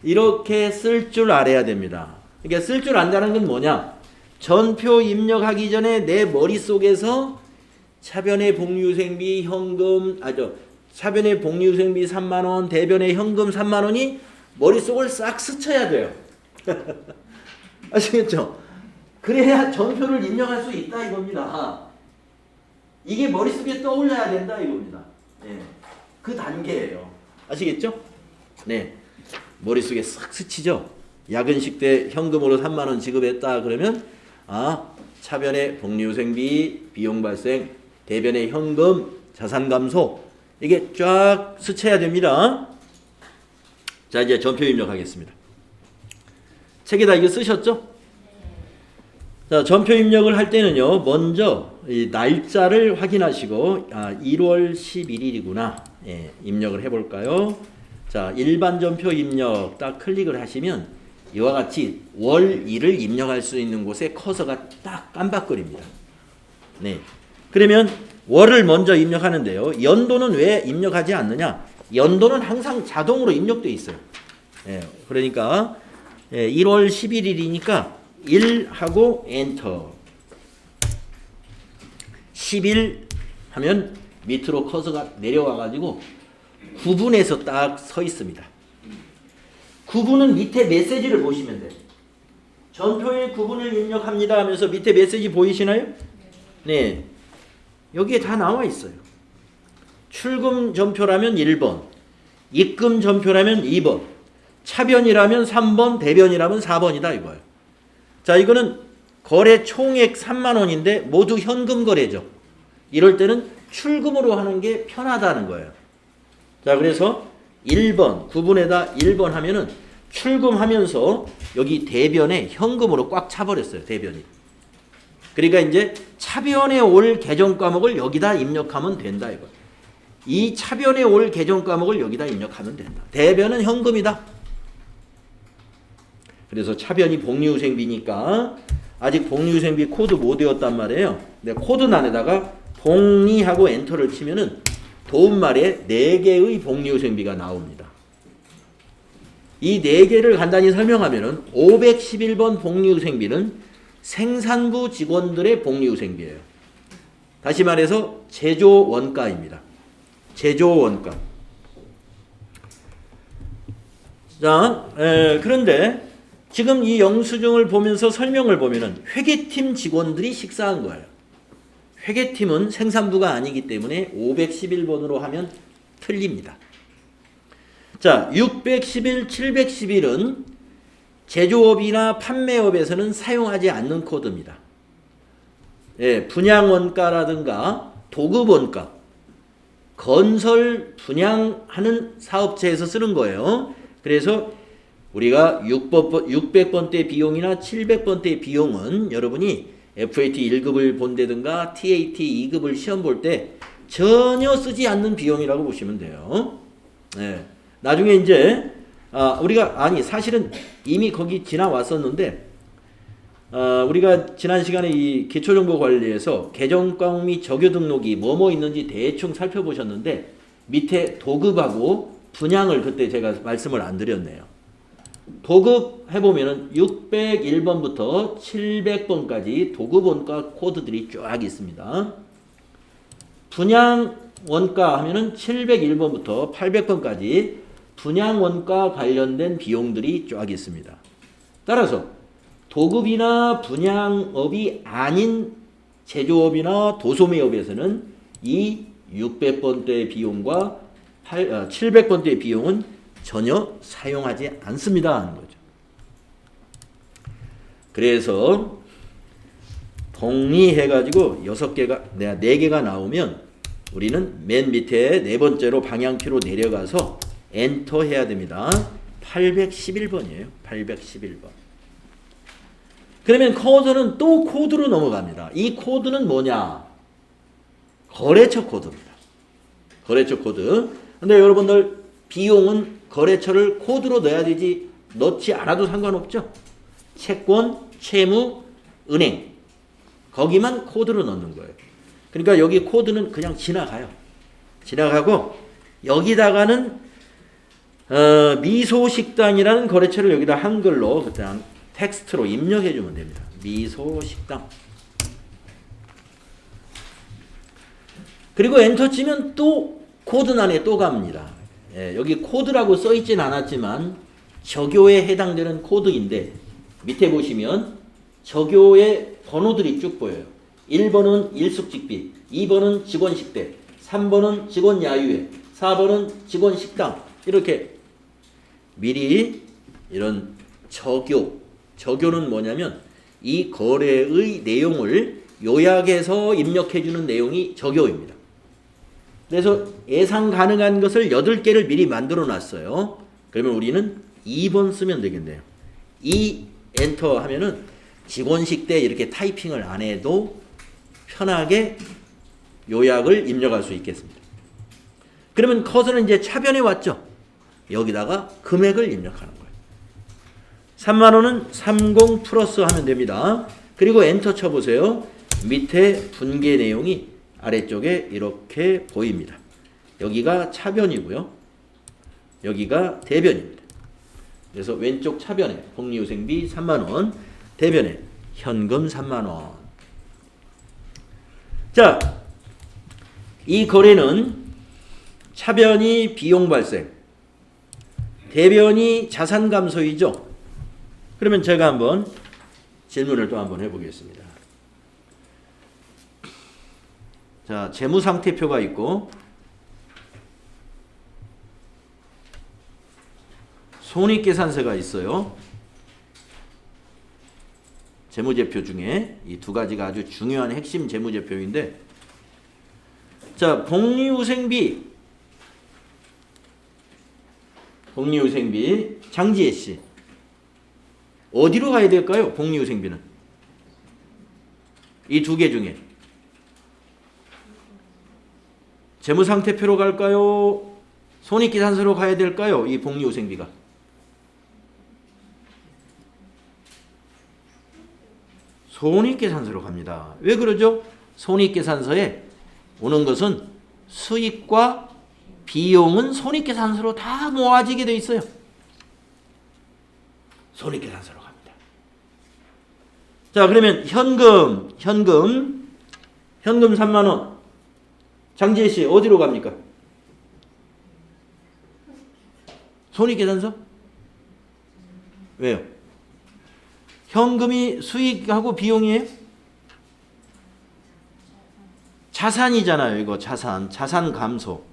이렇게 쓸 줄 알아야 됩니다. 그러니까 쓸 줄 안다는 건 뭐냐? 전표 입력하기 전에 내 머릿속에서 차변의 복리후생비 현금, 차변의 복리후생비 3만원, 대변의 현금 3만원이 머릿속을 싹 스쳐야 돼요. 아시겠죠? 그래야 전표를 입력할 수 있다 이겁니다. 이게 머릿속에 떠올려야 된다 이겁니다. 네. 그 단계예요. 아시겠죠? 네. 머릿속에 싹 스치죠? 야근식 때 현금으로 3만원 지급했다 그러면, 아, 차변의 복리후생비, 비용 발생, 대변의 현금, 자산 감소, 이게 쫙 스쳐야 됩니다. 자, 이제 전표 입력하겠습니다. 책에다 이거 쓰셨죠? 자, 전표 입력을 할 때는요, 먼저 이 날짜를 확인하시고, 1월 11일이구나. 예, 입력을 해볼까요? 자, 일반 전표 입력 딱 클릭을 하시면 이와 같이 월, 일을 입력할 수 있는 곳에 커서가 딱 깜박거립니다. 네. 그러면 월을 먼저 입력하는데요. 연도는 왜 입력하지 않느냐? 연도는 항상 자동으로 입력되어 있어요. 예, 그러니까 1월 11일이니까 1 하고 엔터. 10일 하면 밑으로 커서가 내려와 가지고 9분에서 딱 서 있습니다. 9분은 밑에 메시지를 보시면 돼요. 전표의 9분을 입력합니다 하면서 밑에 메시지 보이시나요? 네. 여기에 다 나와 있어요. 출금 전표라면 1번, 입금 전표라면 2번, 차변이라면 3번, 대변이라면 4번이다 이거예요. 자, 이거는 거래 총액 3만 원인데 모두 현금 거래죠. 이럴 때는 출금으로 하는 게 편하다는 거예요. 자, 그래서 1번, 구분에다 1번 하면은 출금하면서 여기 대변에 현금으로 꽉 차버렸어요. 대변이. 그러니까 이제 차변에 올 계정 과목을 여기다 입력하면 된다 이거. 이 차변에 올 계정 과목을 여기다 입력하면 된다. 대변은 현금이다. 그래서 차변이 복리후생비니까 아직 복리후생비 코드 못 외웠단 말이에요. 근데 코드란에다가 복리하고 엔터를 치면은 도움말에 4개의 복리후생비가 나옵니다. 이 4개를 간단히 설명하면은 511번 복리후생비는 생산부 직원들의 복리후생비예요. 다시 말해서 제조 원가입니다. 제조 원가. 자, 그런데 지금 이 영수증을 보면서 설명을 보면은 회계팀 직원들이 식사한 거예요. 회계팀은 생산부가 아니기 때문에 511번으로 하면 틀립니다. 자, 611, 711은 제조업이나 판매업에서는 사용하지 않는 코드입니다. 예, 분양원가라든가 도급원가, 건설 분양하는 사업체에서 쓰는 거예요. 그래서 우리가 600번대 비용이나 700번대 비용은 여러분이 FAT 1급을 본다든가 TAT 2급을 시험 볼 때 전혀 쓰지 않는 비용이라고 보시면 돼요. 네. 나중에 이제 사실은 이미 거기 지나왔었는데 우리가 지난 시간에 이 기초정보관리에서 계정과목 및 적요 등록이 뭐뭐 있는지 대충 살펴보셨는데 밑에 도급하고 분양을 그때 제가 말씀을 안 드렸네요. 도급 해보면은 601번부터 700번까지 도급 원가 코드들이 쫙 있습니다. 분양 원가 하면은 701번부터 800번까지 분양 원가 관련된 비용들이 쫙 있습니다. 따라서 도급이나 분양업이 아닌 제조업이나 도소매업에서는 이 600번대 비용과 700번대 비용은 전혀 사용하지 않습니다 하는 거죠. 그래서 복리해가지고 4개가 나오면 우리는 맨 밑에 네 번째로 방향키로 내려가서 엔터 해야 됩니다. 811번이에요. 811번. 그러면 코드는 또 코드로 넘어갑니다. 이 코드는 뭐냐? 거래처 코드입니다. 거래처 코드. 근데 여러분들 비용은 거래처를 코드로 넣어야 되지 넣지 않아도 상관없죠. 채권, 채무, 은행 거기만 코드로 넣는 거예요. 그러니까 여기 코드는 그냥 지나가요. 지나가고 여기다가는 미소식당이라는 거래처를 여기다 한글로 그냥 텍스트로 입력해 주면 됩니다. 미소식당. 그리고 엔터 치면 또 코드란에 또 갑니다. 예, 여기 코드라고 써있진 않았지만 적요에 해당되는 코드인데 밑에 보시면 적요의 번호들이 쭉 보여요. 1번은 일숙직비, 2번은 직원식대, 3번은 직원야유회, 4번은 직원식당. 이렇게 미리 이런 적요는 뭐냐면 이 거래의 내용을 요약해서 입력해주는 내용이 적요입니다. 그래서 예상 가능한 것을 8개를 미리 만들어 놨어요. 그러면 우리는 2번 쓰면 되겠네요. 엔터 하면은 직원식 때 이렇게 타이핑을 안 해도 편하게 요약을 입력할 수 있겠습니다. 그러면 커서는 이제 차변에 왔죠. 여기다가 금액을 입력하는 거예요. 3만 원은 30 플러스 하면 됩니다. 그리고 엔터 쳐보세요. 밑에 분계 내용이 아래쪽에 이렇게 보입니다. 여기가 차변이고요. 여기가 대변입니다. 그래서 왼쪽 차변에 복리후생비 3만 원, 대변에 현금 3만 원. 자, 이 거래는 차변이 비용 발생, 대변이 자산 감소이죠. 그러면 제가 한번 질문을 또 한번 해보겠습니다. 자, 재무상태표가 있고 손익계산서가 있어요. 재무제표 중에 이 두 가지가 아주 중요한 핵심 재무제표인데, 자, 복리후생비 장지혜 씨 어디로 가야 될까요? 복리후생비는 이 두 개 중에 재무상태표로 갈까요? 손익계산서로 가야 될까요? 이 복리후생비가 손익계산서로 갑니다. 왜 그러죠? 손익계산서에 오는 것은 수익과 비용은 손익계산서로 다 모아지게 돼 있어요. 손익계산서로 갑니다. 자, 그러면 현금 3만 원. 장지혜 씨 어디로 갑니까? 손익계산서? 왜요? 현금이 수익하고 비용이에요? 자산이잖아요. 이거 자산 감소.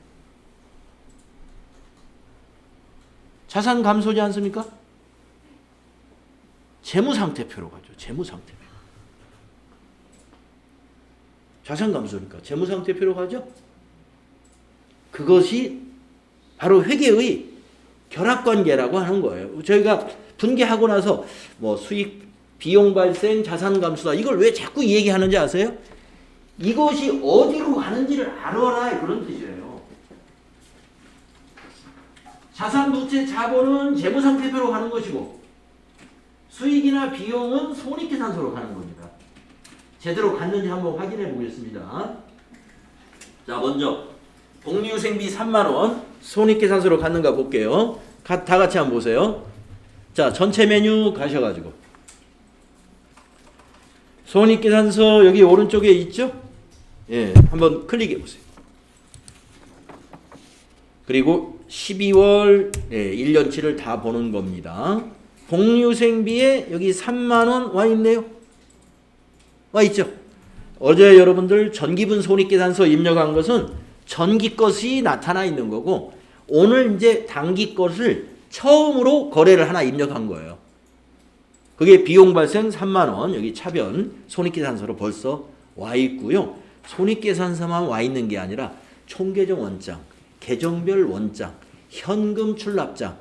자산 감소지 않습니까? 재무상태표로 가죠. 재무상태표. 자산 감소니까 재무상태표로 가죠. 그것이 바로 회계의 결합관계라고 하는 거예요. 저희가 분계하고 나서 뭐 수익, 비용 발생, 자산 감소다. 이걸 왜 자꾸 얘기하는지 아세요? 이것이 어디로 가는지를 알아라, 그런 뜻이에요. 자산, 부채, 자본은 재무상태표로 가는 것이고 수익이나 비용은 손익계산서로 가는 겁니다. 제대로 갔는지 한번 확인해 보겠습니다. 자, 먼저 복리후생비 3만 원 손익계산서로 갔는가 볼게요. 다 같이 한번 보세요. 자, 전체 메뉴 가셔가지고 손익계산서 여기 오른쪽에 있죠? 예, 한번 클릭해 보세요. 그리고 12월 1년치를 다 보는 겁니다. 복리후생비에 여기 3만 원 와 있네요. 와 있죠? 어제 여러분들 전기분 손익계산서 입력한 것은 전기 것이 나타나 있는 거고, 오늘 이제 당기 것을 처음으로 거래를 하나 입력한 거예요. 그게 비용 발생 3만 원, 여기 차변 손익계산서로 벌써 와 있고요. 손익계산서만 와 있는 게 아니라 총계정 원장, 계정별 원장, 현금 출납장,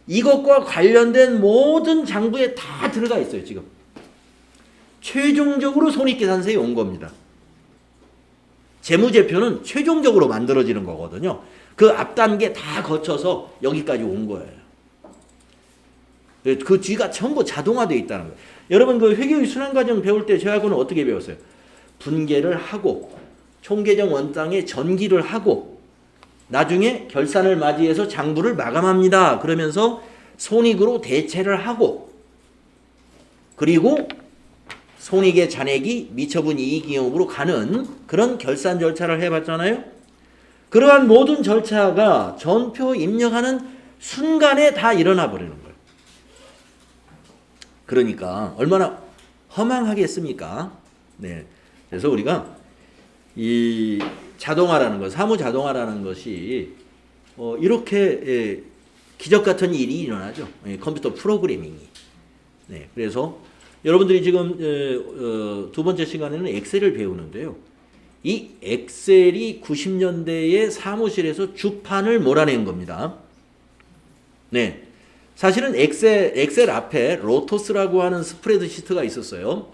이것과 관련된 모든 장부에 다 들어가 있어요. 지금 최종적으로 손익계산서에 온 겁니다. 재무제표는 최종적으로 만들어지는 거거든요. 그 앞단계 다 거쳐서 여기까지 온 거예요. 그 뒤가 전부 자동화되어 있다는 거예요. 여러분 그 회계의 순환과정 배울 때 저하고는 어떻게 배웠어요? 분계를 하고 총계정 원장에 전기를 하고 나중에 결산을 맞이해서 장부를 마감합니다. 그러면서 손익으로 대체를 하고, 그리고 손익의 잔액이 미처분 이익이익으로 가는 그런 결산 절차를 해봤잖아요. 그러한 모든 절차가 전표 입력하는 순간에 다 일어나 버리는 거예요. 그러니까 얼마나 허망하겠습니까? 네. 그래서 우리가 이 자동화라는 것, 사무 자동화라는 것이 이렇게 기적 같은 일이 일어나죠. 컴퓨터 프로그래밍이. 네. 그래서 여러분들이 지금 두 번째 시간에는 엑셀을 배우는데요. 이 엑셀이 90년대에 사무실에서 주판을 몰아낸 겁니다. 네. 사실은 엑셀 앞에 로토스라고 하는 스프레드시트가 있었어요.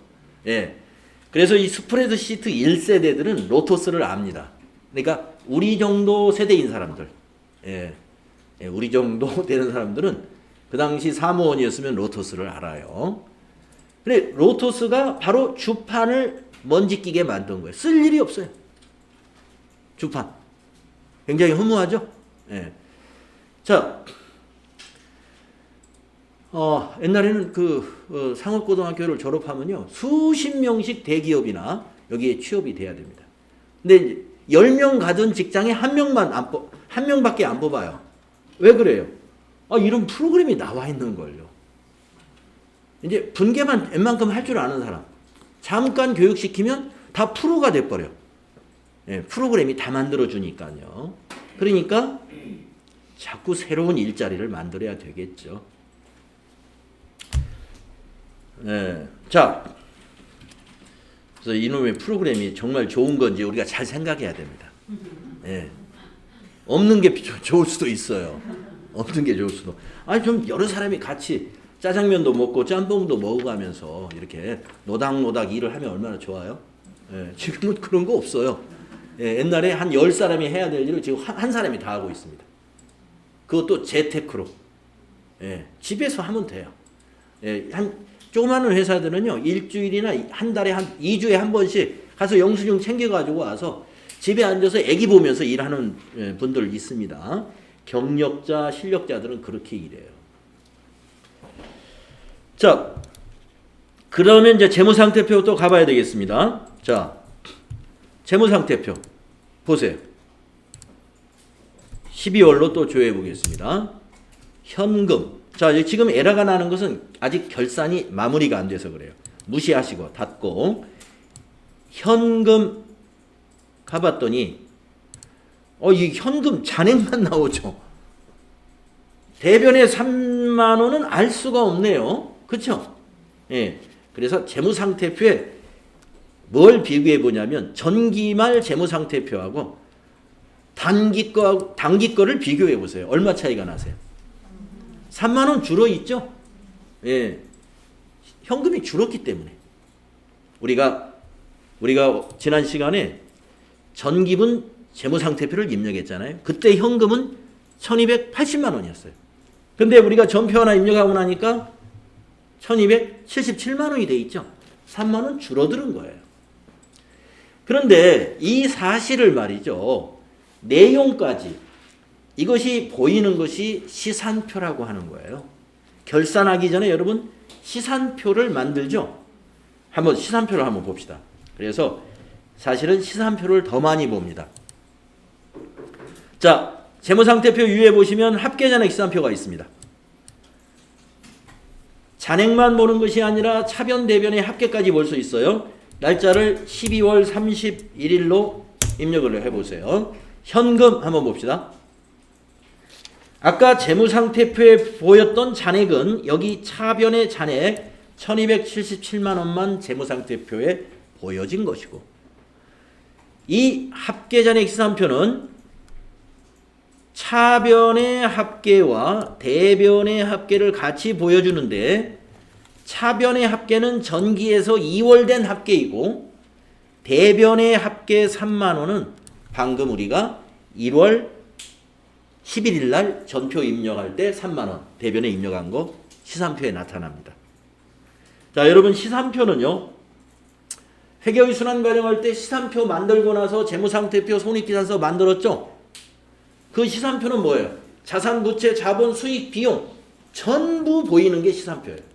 예. 그래서 이 스프레드시트 1세대들은 로토스를 압니다. 그러니까 우리 정도 세대인 사람들, 예. 예, 우리 정도 되는 사람들은 그 당시 사무원이었으면 로토스를 알아요. 근데 로토스가 바로 주판을 먼지 끼게 만든 거예요. 쓸 일이 없어요. 주판. 굉장히 허무하죠? 예. 자, 옛날에는 상업고등학교를 졸업하면요, 수십 명씩 대기업이나 여기에 취업이 돼야 됩니다. 근데 10명 가던 직장에 한 명밖에 안 뽑아요. 왜 그래요? 이런 프로그램이 나와 있는 걸요. 이제 분계만 웬만큼 할 줄 아는 사람, 잠깐 교육시키면 다 프로가 돼버려. 예, 프로그램이 다 만들어주니까요. 그러니까 자꾸 새로운 일자리를 만들어야 되겠죠. 네. 자, 그래서 이놈의 프로그램이 정말 좋은 건지 우리가 잘 생각해야 됩니다. 예. 없는 게 좋을 수도 있어요. 없는 게 좋을 수도. 아니 좀 여러 사람이 같이 짜장면도 먹고 짬뽕도 먹어가면서 이렇게 노닥노닥 일을 하면 얼마나 좋아요? 예. 지금은 그런 거 없어요. 예. 옛날에 한 10사람이 해야 될 일을 지금 한 사람이 다 하고 있습니다. 그것도 재테크로. 예. 집에서 하면 돼요. 예. 조그마한 회사들은요, 일주일이나 한 달에 2주에 한 번씩 가서 영수증 챙겨가지고 와서 집에 앉아서 애기 보면서 일하는 분들 있습니다. 경력자, 실력자들은 그렇게 일해요. 자, 그러면 이제 재무상태표 또 가봐야 되겠습니다. 자, 재무상태표 보세요. 12월로 또 조회해 보겠습니다. 현금. 자, 지금 에러가 나는 것은 아직 결산이 마무리가 안 돼서 그래요. 무시하시고 닫고 현금 가봤더니 이 현금 잔액만 나오죠. 대변에 3만 원은 알 수가 없네요. 그렇죠? 예. 그래서 재무상태표에 뭘 비교해 보냐면 전기말 재무상태표하고 단기 거를 비교해 보세요. 얼마 차이가 나세요? 3만 원 줄어 있죠? 예. 현금이 줄었기 때문에. 우리가 지난 시간에 전기분 재무상태표를 입력했잖아요. 그때 현금은 1280만 원이었어요. 근데 우리가 전표 하나 입력하고 나니까 1277만 원이 돼 있죠. 3만 원 줄어드는 거예요. 그런데 이 사실을 말이죠. 내용까지 이것이 보이는 것이 시산표라고 하는 거예요. 결산하기 전에 여러분 시산표를 만들죠. 한번 시산표를 한번 봅시다. 그래서 사실은 시산표를 더 많이 봅니다. 자, 재무상태표 위에 보시면 합계잔액 시산표가 있습니다. 잔액만 보는 것이 아니라 차변, 대변의 합계까지 볼 수 있어요. 날짜를 12월 31일로 입력을 해보세요. 현금 한번 봅시다. 아까 재무상태표에 보였던 잔액은 여기 차변의 잔액 1277만 원만 재무상태표에 보여진 것이고, 이 합계잔액 시산표는 차변의 합계와 대변의 합계를 같이 보여주는데, 차변의 합계는 전기에서 2월 된 합계이고 대변의 합계 3만 원은 방금 우리가 1월 11일 날 전표 입력할 때 3만 원 대변에 입력한 거 시산표에 나타납니다. 자, 여러분 시산표는요, 회계의 순환 과정할 때 시산표 만들고 나서 재무상태표, 손익계산서 만들었죠? 그 시산표는 뭐예요? 자산, 부채, 자본, 수익, 비용 전부 보이는 게 시산표예요.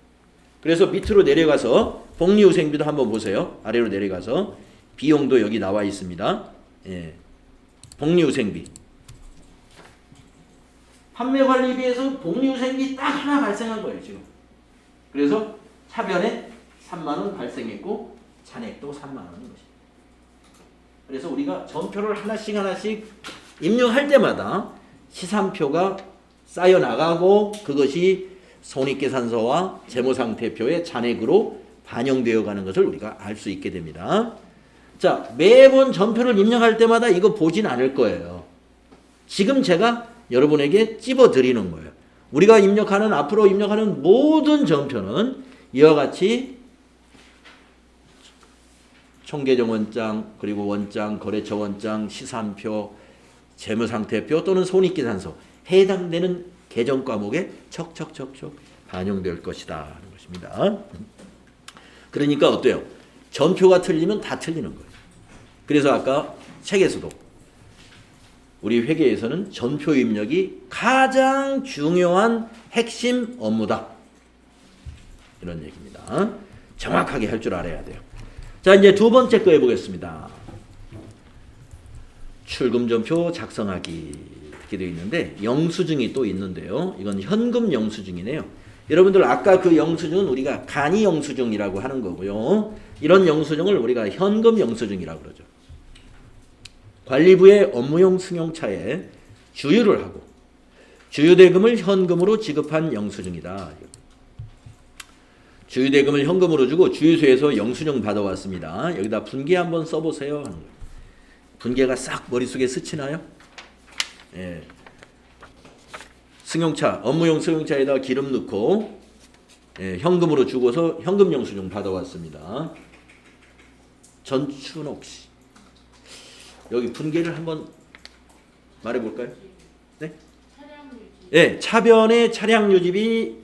그래서 밑으로 내려가서 복리후생비도 한번 보세요. 아래로 내려가서 비용도 여기 나와 있습니다. 예. 복리후생비. 판매관리비에서 복리후생비 딱 하나 발생한 거예요, 지금. 그래서 차변에 3만 원 발생했고 잔액도 3만 원인 것입니다. 그래서 우리가 전표를 하나씩 입력할 때마다 시산표가 쌓여 나가고 그것이 손익계산서와 재무상태표의 잔액으로 반영되어 가는 것을 우리가 알 수 있게 됩니다. 자, 매번 전표를 입력할 때마다 이거 보진 않을 거예요. 지금 제가 여러분에게 찝어 드리는 거예요. 우리가 앞으로 입력하는 모든 전표는 이와 같이 총계정 원장, 그리고 원장, 거래처 원장, 시산표, 재무상태표 또는 손익계산서 해당되는 계정 과목에 척척척척 반영될 것이다 하는 것입니다. 그러니까 어때요? 전표가 틀리면 다 틀리는 거예요. 그래서 아까 책에서도 우리 회계에서는 전표 입력이 가장 중요한 핵심 업무다. 이런 얘기입니다. 정확하게 할 줄 알아야 돼요. 자, 이제 두 번째 거 해보겠습니다. 출금전표 작성하기. 이렇게 되어 있는데 영수증이 또 있는데요. 이건 현금 영수증이네요. 여러분들 아까 그 영수증은 우리가 간이 영수증이라고 하는 거고요. 이런 영수증을 우리가 현금 영수증이라고 그러죠. 관리부의 업무용 승용차에 주유를 하고 주유대금을 현금으로 지급한 영수증이다. 주유대금을 현금으로 주고 주유소에서 영수증 받아왔습니다. 여기다 분계 한번 써보세요. 하는 거예요. 분계가 싹 머릿속에 스치나요? 예. 승용차, 업무용 승용차에다 기름 넣고 예, 현금으로 주고서 현금 영수증 받아왔습니다. 전춘옥 씨. 여기 분계를 한번 말해볼까요? 네? 예, 차변의 차량 유지비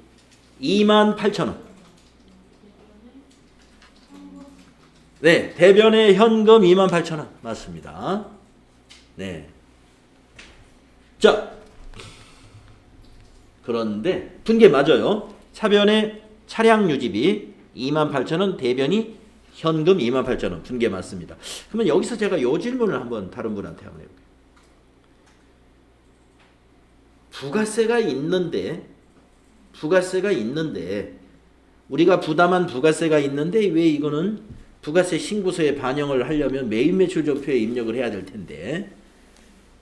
28,000원. 네, 대변의 현금 28,000원. 맞습니다. 네. 자, 그런데 분계 맞아요. 차변의 차량 유지비 28,000원, 대변이 현금 28,000원. 분계 맞습니다. 그러면 여기서 제가 이 질문을 한번 다른 분한테 한번 해볼게요. 부가세가 있는데 우리가 부담한 부가세가 있는데 왜 이거는 부가세 신고서에 반영을 하려면 매입 매출 전표에 입력을 해야 될 텐데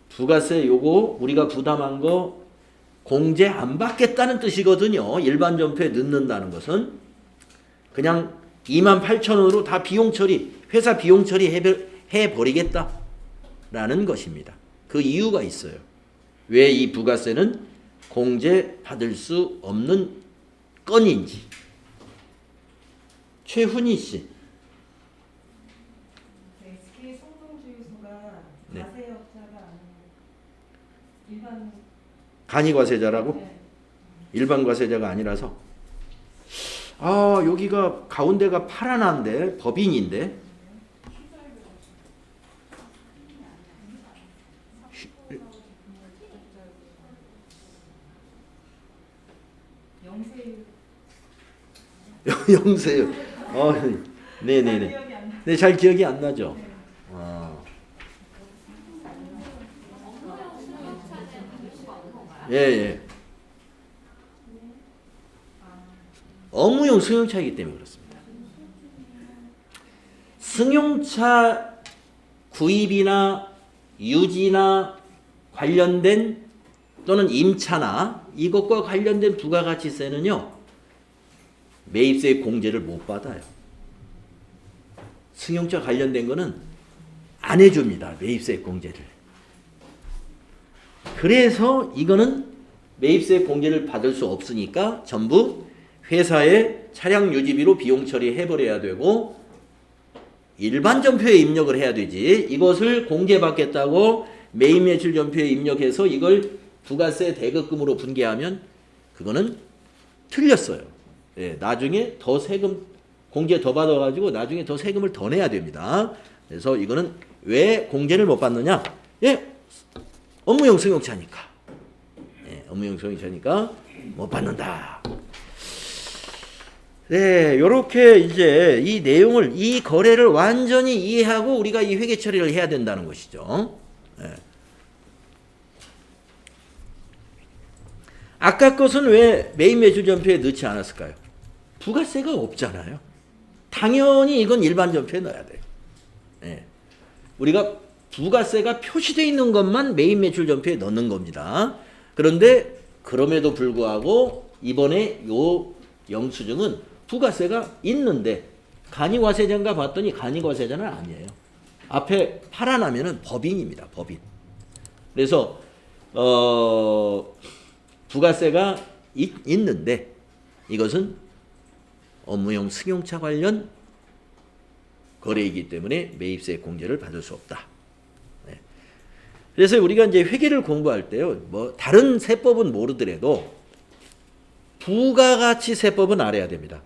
부가세 요거 우리가 부담한 거 공제 안 받겠다는 뜻이거든요. 일반 전표에 넣는다는 것은 그냥 28,000원으로 다 비용 처리, 회사 비용 처리 해버리겠다라는 것입니다. 그 이유가 있어요. 왜 이 부가세는 공제 받을 수 없는 건인지. 최훈희 씨.
SK 송동주유소가
네.
과세업자가 아닌 일반
간이과세자라고?
네.
일반 과세자가 아니라서. 아, 여기가 가운데가 파란한데 법인인데. 영세요. 네네네. 네, 잘 기억이 안 나죠.
업무용 승용차는 받을 수가 없는 건가요?
예, 예. 업무용 승용차이기 때문에 그렇습니다. 승용차 구입이나 유지나 관련된 또는 임차나 이것과 관련된 부가가치세는요. 매입세 공제를 못 받아요. 승용차 관련된 거는 안 해줍니다. 매입세 공제를. 그래서 이거는 매입세 공제를 받을 수 없으니까 전부 회사의 차량 유지비로 비용 처리해버려야 되고 일반 전표에 입력을 해야 되지. 이것을 공제받겠다고 매입 매출 전표에 입력해서 이걸 부가세 대급금으로 분계하면 그거는 틀렸어요. 예, 나중에 더 세금 공제 더 받아가지고 나중에 더 세금을 더 내야 됩니다. 그래서 이거는 왜 공제를 못 받느냐? 예, 업무용 승용차니까. 예, 업무용 승용차니까 못 받는다. 네, 요렇게 이제 이 내용을 이 거래를 완전히 이해하고 우리가 이 회계 처리를 해야 된다는 것이죠. 예. 아까 것은 왜 매입 매출 전표에 넣지 않았을까요? 부가세가 없잖아요. 당연히 이건 일반 전표에 넣어야 돼요. 예. 우리가 부가세가 표시되어 있는 것만 매입 매출 전표에 넣는 겁니다. 그런데 그럼에도 불구하고 이번에 요 영수증은 부가세가 있는데 간이과세자인가 봤더니 간이과세자는 아니에요. 앞에 파란하면은 법인입니다. 법인. 그래서 부가세가 있는데 이것은 업무용 승용차 관련 거래이기 때문에 매입세 공제를 받을 수 없다. 네. 그래서 우리가 이제 회계를 공부할 때요, 뭐 다른 세법은 모르더라도 부가가치 세법은 알아야 됩니다.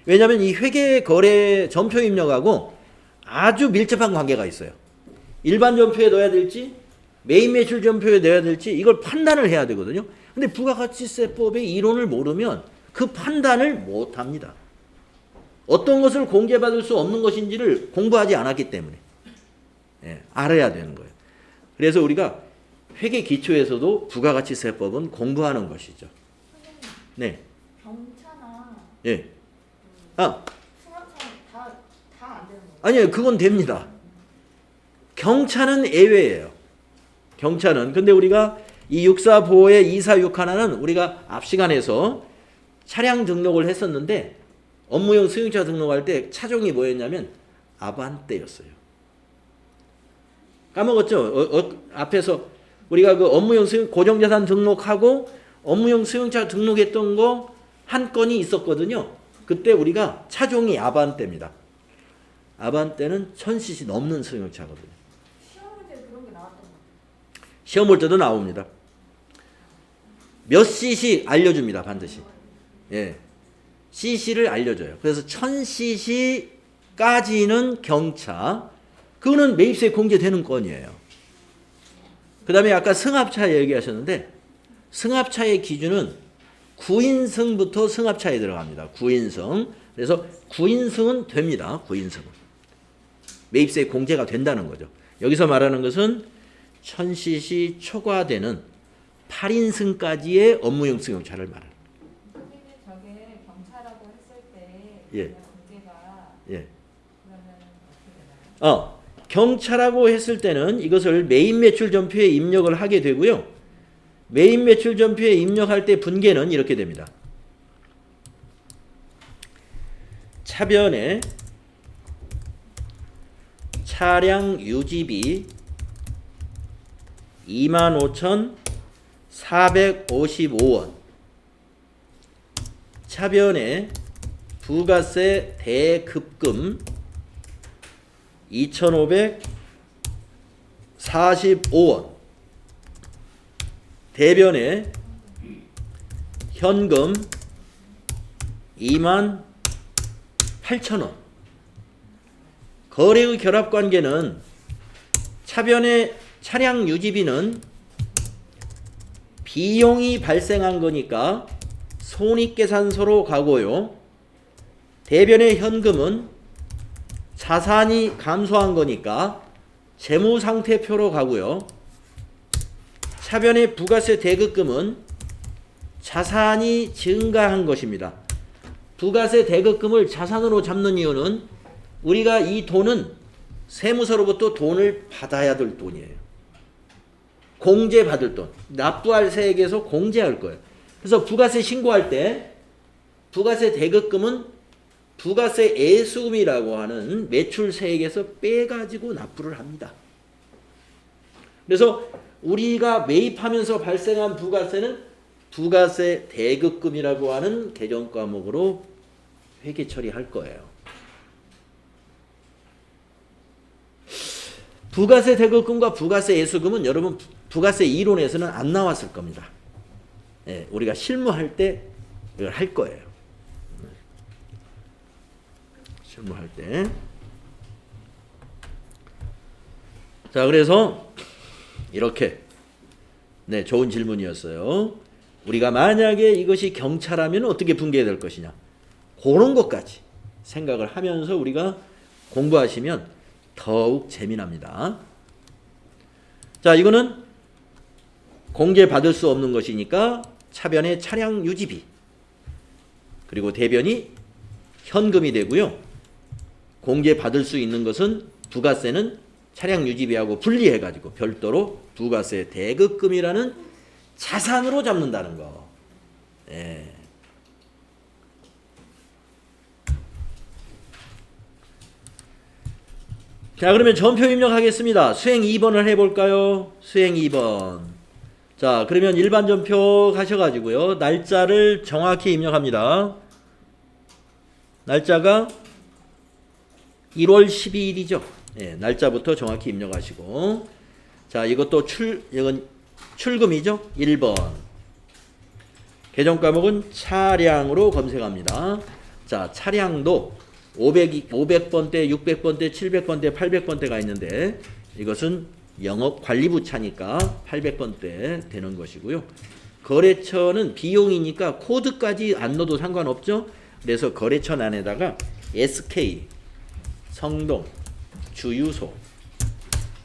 왜냐하면 이 회계 거래 전표 입력하고 아주 밀접한 관계가 있어요. 일반 전표에 넣어야 될지 매입 매출 전표에 넣어야 될지 이걸 판단을 해야 되거든요. 근데 부가가치세법의 이론을 모르면 그 판단을 못합니다. 어떤 것을 공제받을 수 없는 것인지를 공부하지 않았기 때문에 알아야 되는 거예요. 그래서 우리가 회계 기초에서도 부가가치세법은 공부하는 것이죠. 네.
경차나
예.
승합차는 다안 되는 거예요?
아니요, 그건 됩니다. 경차는 예외예요. 경차는. 근데 우리가 이 645의 246 하나는 우리가 앞 시간에서 차량 등록을 했었는데 업무용 승용차 등록할 때 차종이 뭐였냐면 아반떼였어요. 까먹었죠? 앞에서 우리가 그 업무용 고정자산 등록하고 업무용 승용차 등록했던 거 한 건이 있었거든요. 그때 우리가 차종이 아반떼입니다. 아반떼는 1000cc 넘는 승용차거든요.
시험 문제 그런 게 나왔던 것 같아요.
시험 볼 때도 나옵니다. 몇 cc 알려줍니다. 반드시. 예, cc를 알려줘요. 그래서 1000cc까지는 경차. 그거는 매입세 공제되는 건이에요. 그 다음에 아까 승합차 얘기하셨는데 승합차의 기준은 9인승부터 승합차에 들어갑니다. 9인승. 그래서 9인승은 됩니다. 9인승은. 매입세 공제가 된다는 거죠. 여기서 말하는 것은 1000cc 초과되는 8인승까지의 업무용 승용차를 말하는 거예요.
선생님 저게 경차라고 했을 때
예.
공제가
예.
그러면 어떻게 되나요?
경차라고 했을 때는 이것을 메인 매출 전표에 입력을 하게 되고요. 메인 매출 전표에 입력할 때 분계는 이렇게 됩니다. 차변에 차량 유지비 25,455원, 차변에 부가세 대급금 2,545원, 대변에 현금 28,000원. 거래의 결합관계는 차변의 차량 유지비는 비용이 발생한 거니까 손익계산서로 가고요. 대변의 현금은 자산이 감소한 거니까 재무상태표로 가고요. 차변의 부가세 대급금은 자산이 증가한 것입니다. 부가세 대급금을 자산으로 잡는 이유는 우리가 이 돈은 세무서로부터 돈을 받아야 될 돈이에요. 공제받을 돈. 납부할 세액에서 공제할 거예요. 그래서 부가세 신고할 때 부가세 대급금은 부가세 애수금이라고 하는 매출세액에서 빼가지고 납부를 합니다. 그래서 우리가 매입하면서 발생한 부가세는 부가세 대급금이라고 하는 개정 과목으로 회계 처리할 거예요. 부가세 대급금과 부가세 애수금은 여러분 부가세 이론에서는 안 나왔을 겁니다. 예, 우리가 실무할 때 이걸 할 거예요. 실무할 때. 자, 그래서 이렇게 좋은 질문이었어요. 우리가 만약에 이것이 경차라면 어떻게 분개될 것이냐. 그런 것까지 생각을 하면서 우리가 공부하시면 더욱 재미납니다. 자, 이거는 공제받을 수 없는 것이니까 차변의 차량 유지비 그리고 대변이 현금이 되고요. 공제받을 수 있는 것은 부가세는 차량 유지비하고 분리해가지고 별도로 부가세 대급금이라는 자산으로 잡는다는 거. 예. 자, 그러면 전표 입력하겠습니다. 수행 2번을 해볼까요? 수행 2번. 자, 그러면 일반 전표 가셔가지고요. 날짜를 정확히 입력합니다. 날짜가 1월 12일이죠. 예, 날짜부터 정확히 입력하시고. 자, 이것도 이건 출금이죠. 1번. 개정 과목은 차량으로 검색합니다. 자, 차량도 500번대, 600번대, 700번대, 800번대가 있는데 이것은 영업관리부 차니까 800번대 되는 것이고요. 거래처는 비용이니까 코드까지 안 넣어도 상관없죠. 그래서 거래처 안에다가 SK, 성동, 주유소,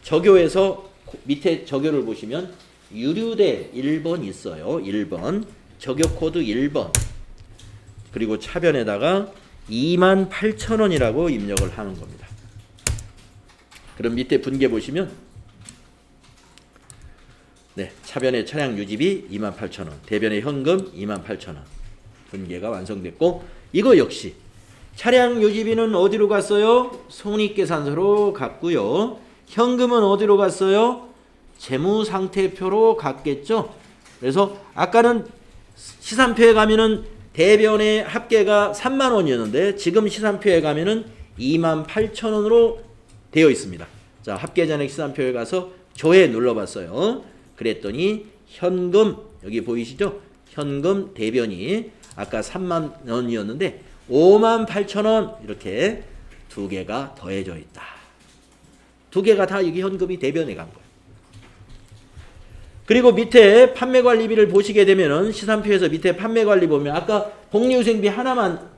저교에서 밑에 저교를 보시면 유류대 1번 있어요. 1번. 저교 코드 1번. 그리고 차변에다가 28,000원이라고 입력을 하는 겁니다. 그럼 밑에 분계 보시면 차변의 차량 유지비 28,000원, 대변의 현금 28,000원 분계가 완성됐고 이거 역시 차량 유지비는 어디로 갔어요? 손익계산서로 갔고요. 현금은 어디로 갔어요? 재무상태표로 갔겠죠. 그래서 아까는 시산표에 가면은 대변의 합계가 3만 원이었는데 지금 시산표에 가면은 28,000원으로 되어 있습니다. 자, 합계잔액 시산표에 가서 조회 눌러봤어요. 그랬더니 현금 여기 보이시죠? 현금 대변이 아까 3만 원이었는데 58,000원 이렇게 두 개가 더해져 있다. 두 개가 다 여기 현금이 대변에 간 거예요. 그리고 밑에 판매관리비를 보시게 되면은 시산표에서 밑에 판매관리 보면 아까 복리후생비 하나만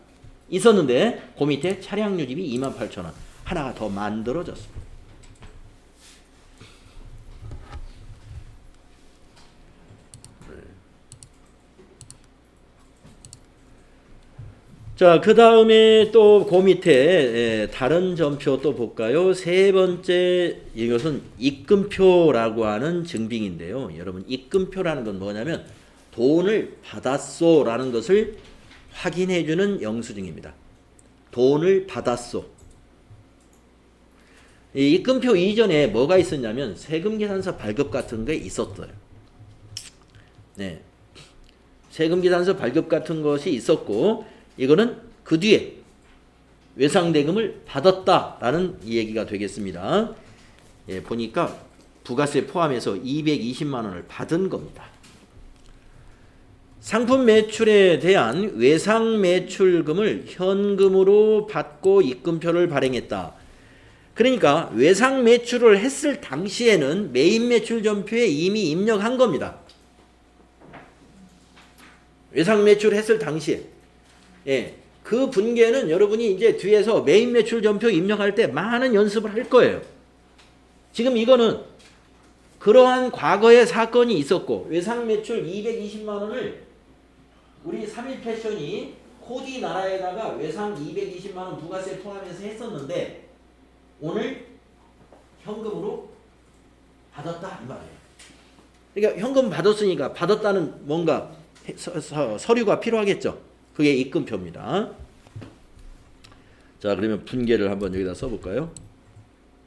있었는데 그 밑에 차량유지비 28,000원 하나가 더 만들어졌습니다. 자, 그 다음에 또 그 밑에 다른 점표 또 볼까요? 세 번째 이것은 입금표라고 하는 증빙인데요. 여러분 입금표라는 건 뭐냐면 돈을 받았소라는 것을 확인해주는 영수증입니다. 돈을 받았소. 이 입금표 이전에 뭐가 있었냐면 세금계산서 발급 같은 게 있었어요. 네, 세금계산서 발급 같은 것이 있었고 이거는 그 뒤에 외상대금을 받았다라는 얘기가 되겠습니다. 예, 보니까 부가세 포함해서 220만 원을 받은 겁니다. 상품 매출에 대한 외상 매출금을 현금으로 받고 입금표를 발행했다. 그러니까 외상 매출을 했을 당시에는 매입 매출 전표에 이미 입력한 겁니다. 외상 매출 했을 당시에. 예, 그 분계는 여러분이 이제 뒤에서 매입 매출 전표 입력할 때 많은 연습을 할 거예요. 지금 이거는 그러한 과거의 사건이 있었고 외상 매출 220만 원을 우리 3일 패션이 코디 나라에다가 외상 220만 원 부가세 포함해서 했었는데 오늘 현금으로 받았다 이 말이에요. 그러니까 현금 받았으니까 받았다는 뭔가 서류가 필요하겠죠. 그게 입금표입니다. 자, 그러면 분계를 한번 여기다 써볼까요?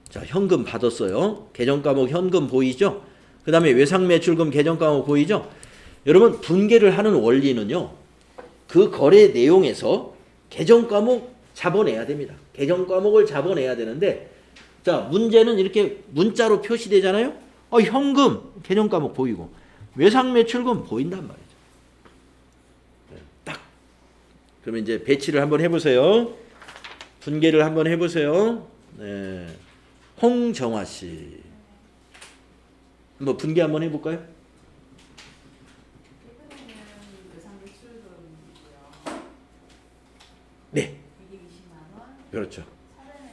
자, 현금 받았어요. 계정과목 현금 보이죠? 그 다음에 외상매출금 계정과목 보이죠? 여러분 분계를 하는 원리는요. 그 거래 내용에서 계정과목 잡아내야 됩니다. 계정과목을 잡아내야 되는데 자, 문제는 이렇게 문자로 표시되잖아요. 현금 계정과목 보이고 외상매출금 보인단 말이에요. 그러면 이제 배치를 한번 해보세요. 분계를 한번 해보세요. 네. 홍정화 씨. 뭐 분계 한번 해볼까요?
최근에는 외상매출금이고요.
네.
220만 원.
그렇죠.
차례는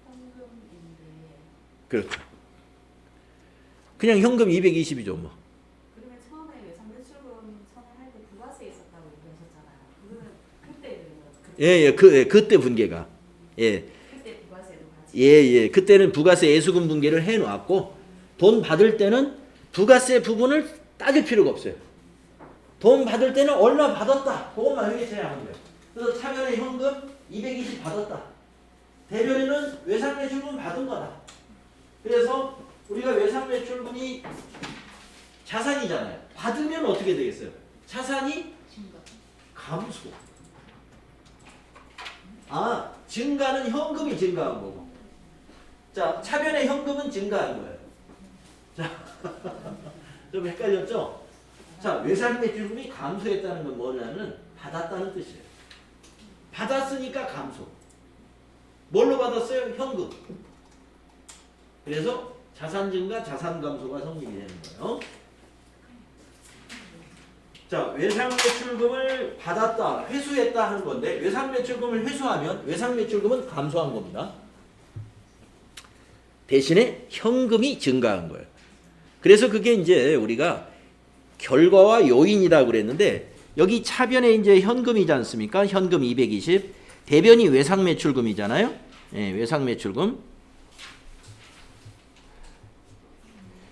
현금인데.
그렇죠. 그냥 현금 220이죠, 뭐.
그러면 처음에 외상매출금 선언할 때 부가세 있었다고 얘기하셨잖아요. 그거는 그때
그때 분계가. 예.
그때 부가세도 같이.
예. 그때는 부가세 예수금 분계를 해놓았고, 돈 받을 때는 부가세 부분을 따질 필요가 없어요. 돈 받을 때는 얼마 받았다. 그것만 회계처리하면 하는 거예요. 그래서 차변에 현금 220 받았다. 대변에는 외상매출금 받은 거다. 그래서 우리가 외상매출금이 자산이잖아요. 받으면 어떻게 되겠어요? 자산이 감소. 증가는 현금이 증가한 거고. 자, 차변의 현금은 증가한 거예요. 자, 좀 헷갈렸죠? 자, 외상매출금이 감소했다는 건 뭐냐면 받았다는 뜻이에요. 받았으니까 감소. 뭘로 받았어요? 현금. 그래서 자산 증가, 자산 감소가 성립이 되는 거예요. 자, 외상매출금을 받았다, 회수했다 하는 건데 외상매출금을 회수하면 외상매출금은 감소한 겁니다. 대신에 현금이 증가한 거예요. 그래서 그게 이제 우리가 결과와 요인이다 그랬는데 여기 차변에 이제 현금이지 않습니까? 현금 220, 대변이 외상매출금이잖아요. 예, 외상매출금.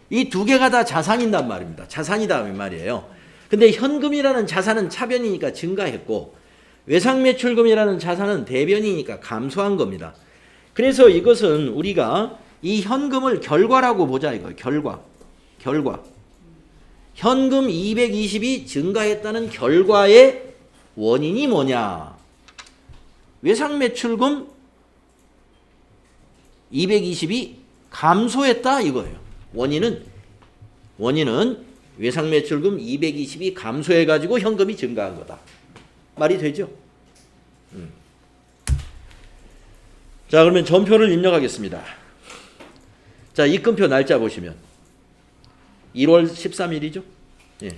이 두 개가 다 자산이란 말입니다. 자산이다 이 말이에요. 근데 현금이라는 자산은 차변이니까 증가했고 외상매출금이라는 자산은 대변이니까 감소한 겁니다. 그래서 이것은 우리가 이 현금을 결과라고 보자 이거예요. 결과. 현금 220이 증가했다는 결과의 원인이 뭐냐? 외상매출금 220이 감소했다 이거예요. 원인은 외상매출금 220이 감소해가지고 현금이 증가한 거다. 말이 되죠? 자, 그러면 전표를 입력하겠습니다. 자, 입금표 날짜 보시면 1월 13일이죠? 예.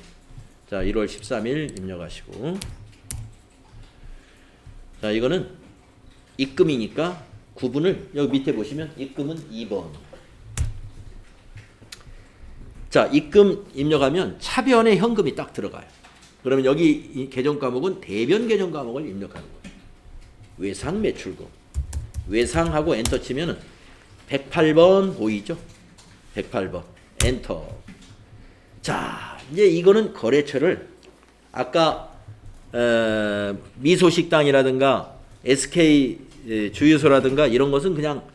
자, 1월 13일 입력하시고. 자, 이거는 입금이니까 구분을 여기 밑에 보시면 입금은 2번. 자, 입금 입력하면 차변에 현금이 딱 들어가요. 그러면 여기 이 계정 과목은 대변 계정 과목을 입력하는 거예요. 외상 매출금. 외상하고 엔터 치면은 108번 보이죠? 108번. 엔터. 자, 이제 이거는 거래처를 아까 미소식당이라든가 SK 주유소라든가 이런 것은 그냥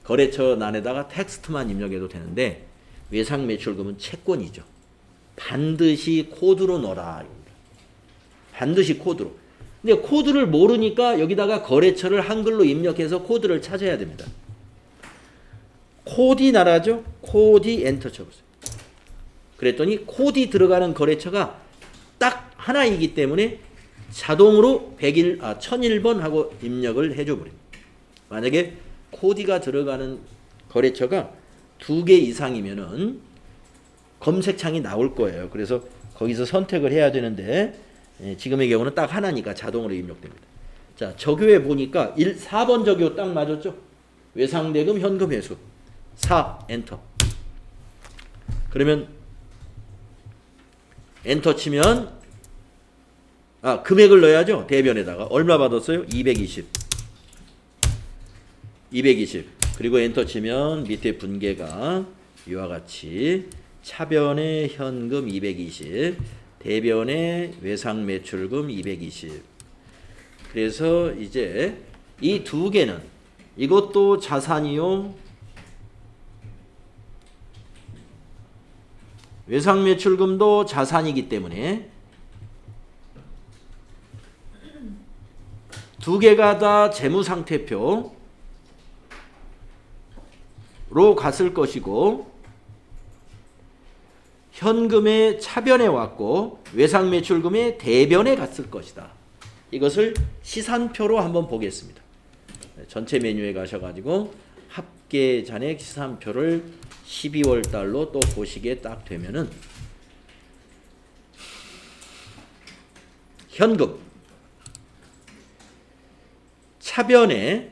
거래처 난에다가 텍스트만 입력해도 되는데 외상 매출금은 채권이죠. 반드시 코드로 넣어라. 반드시 코드로. 근데 코드를 모르니까 여기다가 거래처를 한글로 입력해서 코드를 찾아야 됩니다. 코디 나라죠? 코디 엔터 쳐보세요. 그랬더니 코디 들어가는 거래처가 딱 하나이기 때문에 자동으로 1001번 하고 입력을 해줘버립니다. 만약에 코디가 들어가는 거래처가 2개 이상이면은 검색창이 나올 거예요. 그래서 거기서 선택을 해야 되는데 지금의 경우는 딱 하나니까 자동으로 입력됩니다. 자, 적요에 보니까 4번 적요 딱 맞았죠? 외상대금 현금 회수 4 엔터. 그러면 엔터 치면 금액을 넣어야죠. 대변에다가 얼마 받았어요? 220. 그리고 엔터 치면 밑에 분계가 이와 같이 차변의 현금 220, 대변의 외상 매출금 220. 그래서 이제 이 두 개는 이것도 자산이요. 외상 매출금도 자산이기 때문에 두 개가 다 재무상태표로 갔을 것이고 현금의 차변에 왔고 외상 매출금의 대변에 갔을 것이다. 이것을 시산표로 한번 보겠습니다. 전체 메뉴에 가셔가지고 합계 잔액 시산표를 12월 달로 또 보시게 딱 되면은 현금 차변에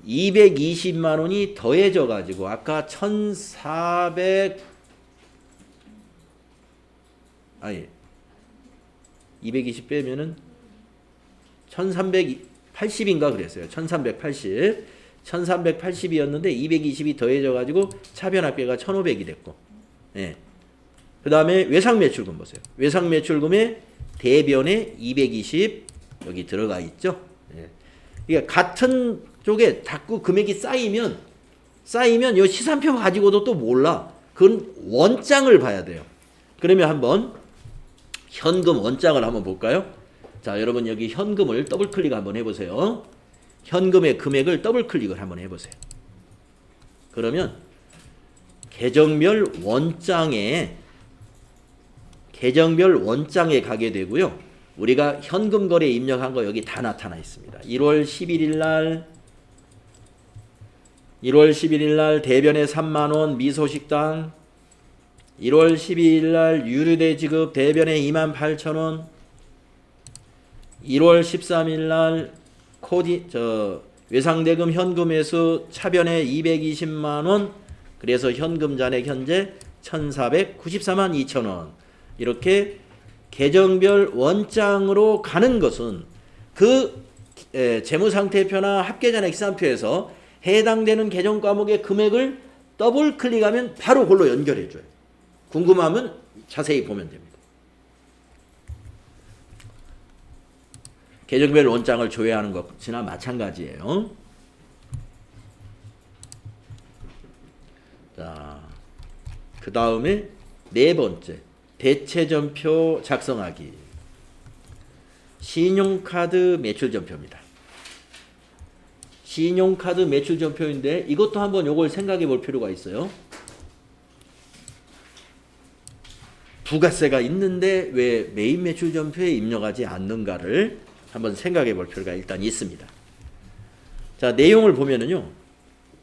220만 원이 더해져 가지고 아까 220 빼면은 1380인가 그랬어요. 1380이었는데 220이 더해져 가지고 차변 합계가 1500이 됐고. 예. 그다음에 외상 매출금 보세요. 외상 매출금의 대변에 220 여기 들어가 있죠. 예. 이게 같은 쪽에 자꾸 금액이 쌓이면 이 시산표 가지고도 또 몰라. 그건 원장을 봐야 돼요. 그러면 한번 현금 원장을 한번 볼까요? 자, 여러분 여기 현금을 더블 클릭 한번 해보세요. 현금의 금액을 더블 클릭을 한번 해보세요. 그러면 계정별 원장에 가게 되고요. 우리가 현금 거래 입력한 거 여기 다 나타나 있습니다. 1월 11일 날 대변에 3만 원 미소식당, 1월 12일 날 유류대 지급 대변에 28,000원, 1월 13일 날 외상대금 현금 회수 차변에 220만 원, 그래서 현금 잔액 현재 1,494만 2천원. 이렇게 계정별 원장으로 가는 것은 그 재무상태표나 합계잔액 시산표에서 해당되는 계정 과목의 금액을 더블 클릭하면 바로 그걸로 연결해줘요. 궁금하면 자세히 보면 됩니다. 계정별 원장을 조회하는 것이나 마찬가지예요. 자, 그 다음에 네 번째, 대체전표 작성하기. 신용카드 매출전표입니다. 신용카드 매출전표인데 이것도 한번 요걸 생각해 볼 필요가 있어요. 부가세가 있는데 왜 메인 매출전표에 입력하지 않는가를 한번 생각해 볼 필요가 일단 있습니다. 자, 내용을 보면은요.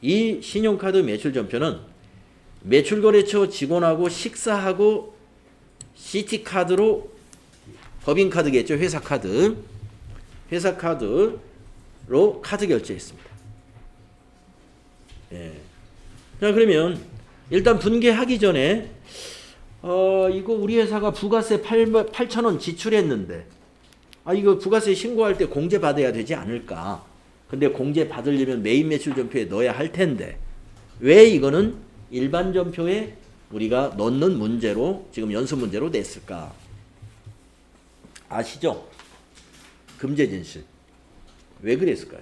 이 신용카드 매출전표는 매출거래처 직원하고 식사하고 CT카드로 법인카드겠죠. 회사카드. 회사카드로 카드 결제했습니다. 예. 자, 그러면 일단 분개하기 전에 이거 우리 회사가 부가세 8,000원 지출했는데 이거 부가세 신고할 때 공제 받아야 되지 않을까? 근데 공제 받으려면 메인 매출 전표에 넣어야 할 텐데 왜 이거는 일반 전표에 우리가 넣는 문제로 지금 연습 문제로 냈을까? 아시죠? 금제진실. 왜 그랬을까요?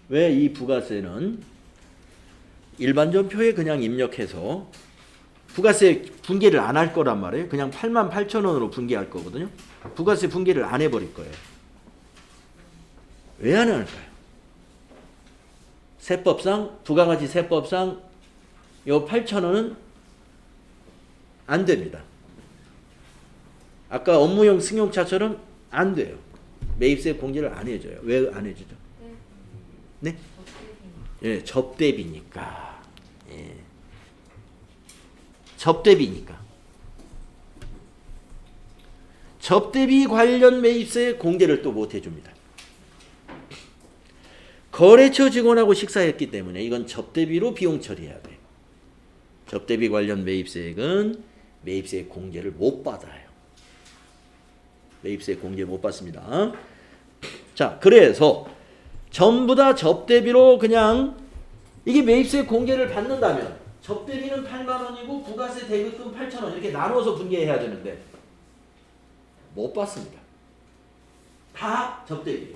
왜 이 부가세는 일반 전표에 그냥 입력해서 부가세 분개를 안 할 거란 말이에요. 그냥 88,000원으로 분개할 거거든요. 부가세 분개를 안 해버릴 거예요. 왜 안 할까요? 세법상, 부가가치 세법상 요 8,000원은 안 됩니다. 아까 업무용 승용차처럼 안 돼요. 매입세 공제를 안 해줘요. 왜 안 해주죠? 네? 예, 접대비니까. 예. 접대비니까. 접대비 관련 매입세 공제를 또 못 해줍니다. 거래처 직원하고 식사했기 때문에 이건 접대비로 비용 처리해야 돼. 접대비 관련 매입세액은 매입세 공제를 못 받아요. 매입세 공제 못 받습니다. 자, 그래서 전부 다 접대비로 그냥 이게 매입세 공제를 받는다면 접대비는 8만 원이고 부가세 대급금 8,000원 이렇게 나눠서 분개해야 되는데 못 받습니다. 다 접대비.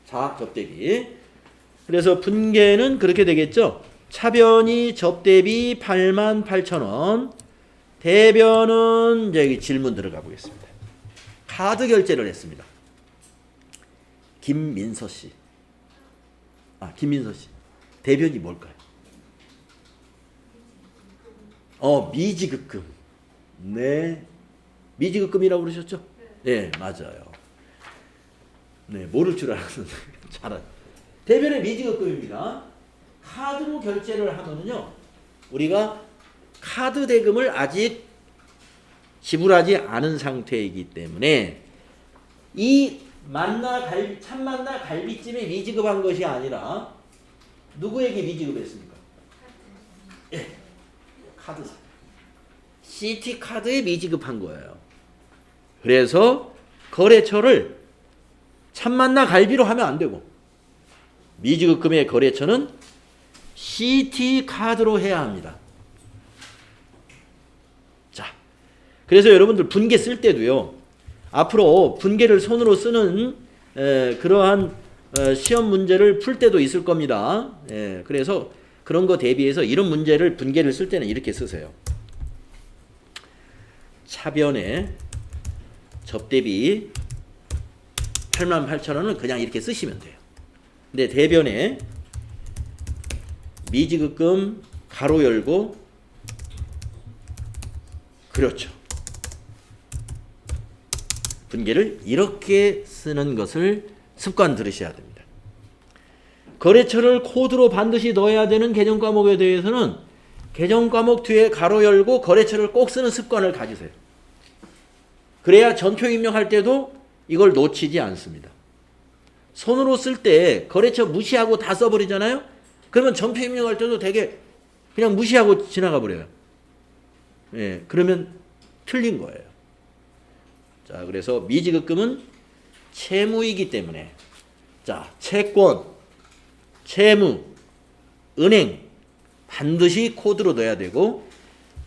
자, 접대비. 그래서 분개는 그렇게 되겠죠. 차변이 접대비 88,000원. 대변은 이제 여기 질문 들어가 보겠습니다. 카드 결제를 했습니다. 김민서 씨. 김민서 씨. 대변이 뭘까요? 미지급금. 네. 미지급금이라고 그러셨죠? 네, 맞아요. 네, 모를 줄 알았는데 잘한. 대변의 미지급금입니다. 카드로 결제를 하면은요, 우리가 카드 대금을 아직 지불하지 않은 상태이기 때문에 이 참만나 갈비찜에 미지급한 것이 아니라 누구에게 미지급했습니까? 예, 카드사. CT카드에 미지급한 거예요. 그래서 거래처를 참만나 갈비로 하면 안 되고 미지급금의 거래처는 CT카드로 해야 합니다. 자, 그래서 여러분들 분개 쓸 때도요. 앞으로 분개를 손으로 쓰는 그러한 시험 문제를 풀 때도 있을 겁니다. 그래서 그런 거 대비해서 이런 문제를 분개를 쓸 때는 이렇게 쓰세요. 차변에 접대비 88,000원은 그냥 이렇게 쓰시면 돼요. 근데 대변에 미지급금 가로 열고 그렇죠. 분개를 이렇게 쓰는 것을 습관 들으셔야 됩니다. 거래처를 코드로 반드시 넣어야 되는 개정 과목에 대해서는 개정 과목 뒤에 가로 열고 거래처를 꼭 쓰는 습관을 가지세요. 그래야 전표 입력할 때도 이걸 놓치지 않습니다. 손으로 쓸 때 거래처 무시하고 다 써버리잖아요. 그러면 전표 입력할 때도 되게 그냥 무시하고 지나가 버려요. 예, 그러면 틀린 거예요. 자, 그래서 미지급금은 채무이기 때문에 자, 채권, 채무, 은행 반드시 코드로 넣어야 되고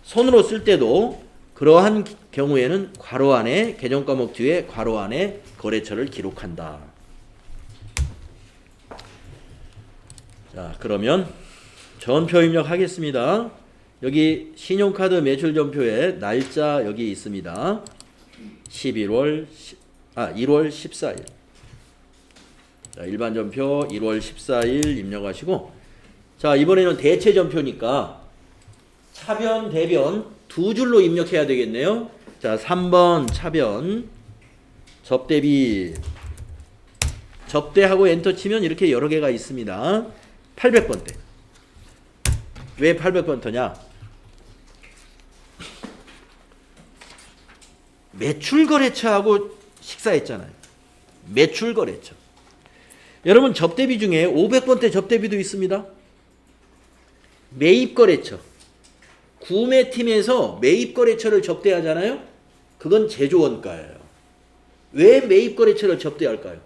손으로 쓸 때도 그러한 경우에는 괄호 안에 개정 과목 뒤에 괄호 안에 거래처를 기록한다. 자, 그러면 전표 입력하겠습니다. 여기 신용카드 매출 전표에 날짜 여기 있습니다. 1월 14일. 자, 일반 전표 1월 14일 입력하시고, 자, 이번에는 대체 전표니까 차변, 대변 두 줄로 입력해야 되겠네요. 자, 3번 차변 접대비, 접대하고 엔터 치면 이렇게 여러 개가 있습니다. 800번대. 왜 800번대냐? 매출거래처하고 식사했잖아요. 매출거래처. 여러분, 접대비 중에 500번대 접대비도 있습니다. 매입거래처. 구매팀에서 매입거래처를 접대하잖아요. 그건 제조원가예요. 왜 매입거래처를 접대할까요?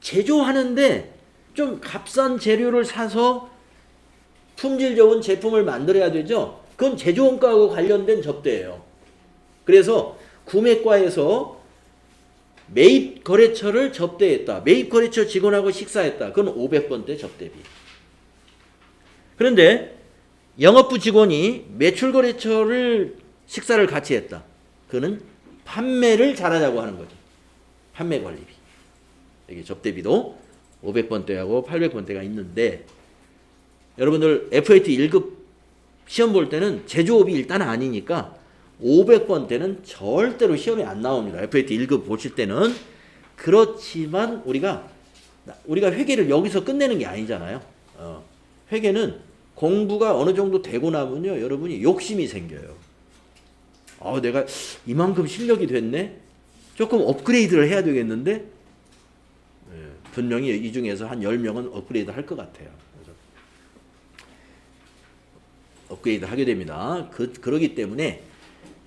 제조하는데 좀 값싼 재료를 사서 품질 좋은 제품을 만들어야 되죠. 그건 제조원가하고 관련된 접대예요. 그래서 구매과에서 매입거래처를 접대했다. 매입거래처 직원하고 식사했다. 그건 500번대 접대비. 그런데 영업부 직원이 매출거래처를 식사를 같이 했다. 그거는 판매를 잘하자고 하는 거죠. 판매관리비. 여기 접대비도 500번대하고 800번대가 있는데, 여러분들 FAT 1급 시험 볼 때는 제조업이 일단 아니니까 500번대는 절대로 시험에 안 나옵니다. FAT 1급 보실 때는. 그렇지만 우리가 회계를 여기서 끝내는 게 아니잖아요. 회계는 공부가 어느 정도 되고 나면요, 여러분이 욕심이 생겨요. 내가 이만큼 실력이 됐네? 조금 업그레이드를 해야 되겠는데? 분명히 이 중에서 한 10명은 업그레이드 할 것 같아요. 그래서 업그레이드 하게 됩니다. 그러기 때문에,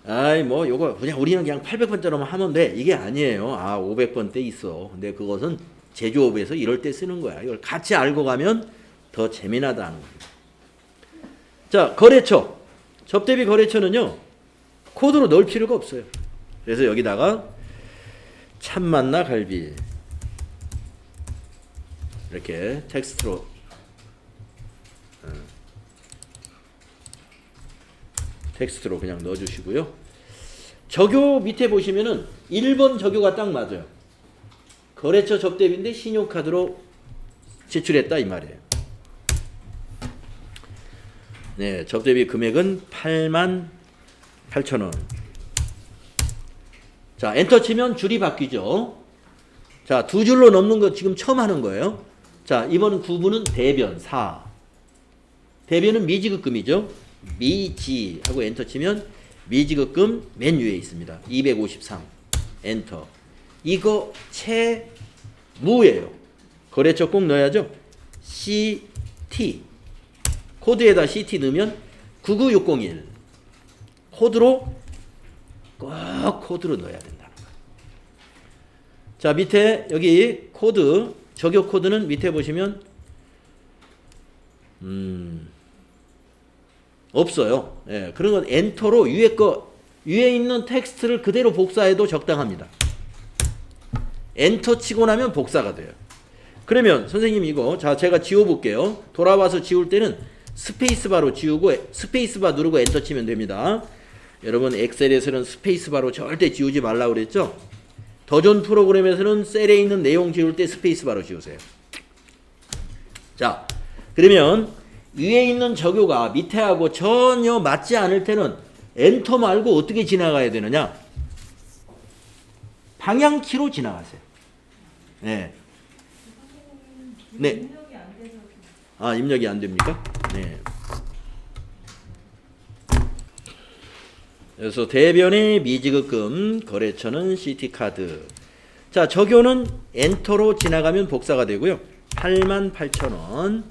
요거, 우리는 그냥 800번째로만 하면 돼. 이게 아니에요. 500번대 있어. 근데 그것은 제조업에서 이럴 때 쓰는 거야. 이걸 같이 알고 가면 더 재미나다는 겁니다. 자, 거래처. 접대비 거래처는요, 코드로 넣을 필요가 없어요. 그래서 여기다가 참만나 갈비. 이렇게 텍스트로 그냥 넣어주시고요. 적요 밑에 보시면은 1번 적요가 딱 맞아요. 거래처 접대비인데 신용카드로 지출했다 이 말이에요. 네, 접대비 금액은 88,000원. 자, 엔터 치면 줄이 바뀌죠. 자, 두 줄로 넘는 거 지금 처음 하는 거예요. 자, 이번 구분은 대변 4. 대변은 미지급금이죠. 미지 하고 엔터 치면 미지급금 맨 위에 있습니다. 253 엔터. 이거 채무예요. 거래처 꼭 넣어야죠. CT 코드에다 CT 넣으면 99601 코드로 꼭 코드로 넣어야 된다는 거예요. 자, 밑에 여기 코드 적요 코드는 밑에 보시면 없어요. 예, 그런 건 엔터로 위에 있는 텍스트를 그대로 복사해도 적당합니다. 엔터 치고 나면 복사가 돼요. 그러면 선생님 이거 제가 지워볼게요. 돌아와서 지울 때는 스페이스바로 지우고 스페이스바 누르고 엔터 치면 됩니다. 여러분 엑셀에서는 스페이스바로 절대 지우지 말라고 그랬죠? 더존 프로그램에서는 셀에 있는 내용 지울 때 스페이스바로 지우세요. 자, 그러면 위에 있는 적요가 밑에하고 전혀 맞지 않을 때는 엔터 말고 어떻게 지나가야 되느냐? 방향키로 지나가세요. 네. 네.
입력이 안 돼서.
입력이 안 됩니까? 네. 그래서 대변의 미지급금, 거래처는 CT카드. 자, 적요는 엔터로 지나가면 복사가 되고요. 88,000원.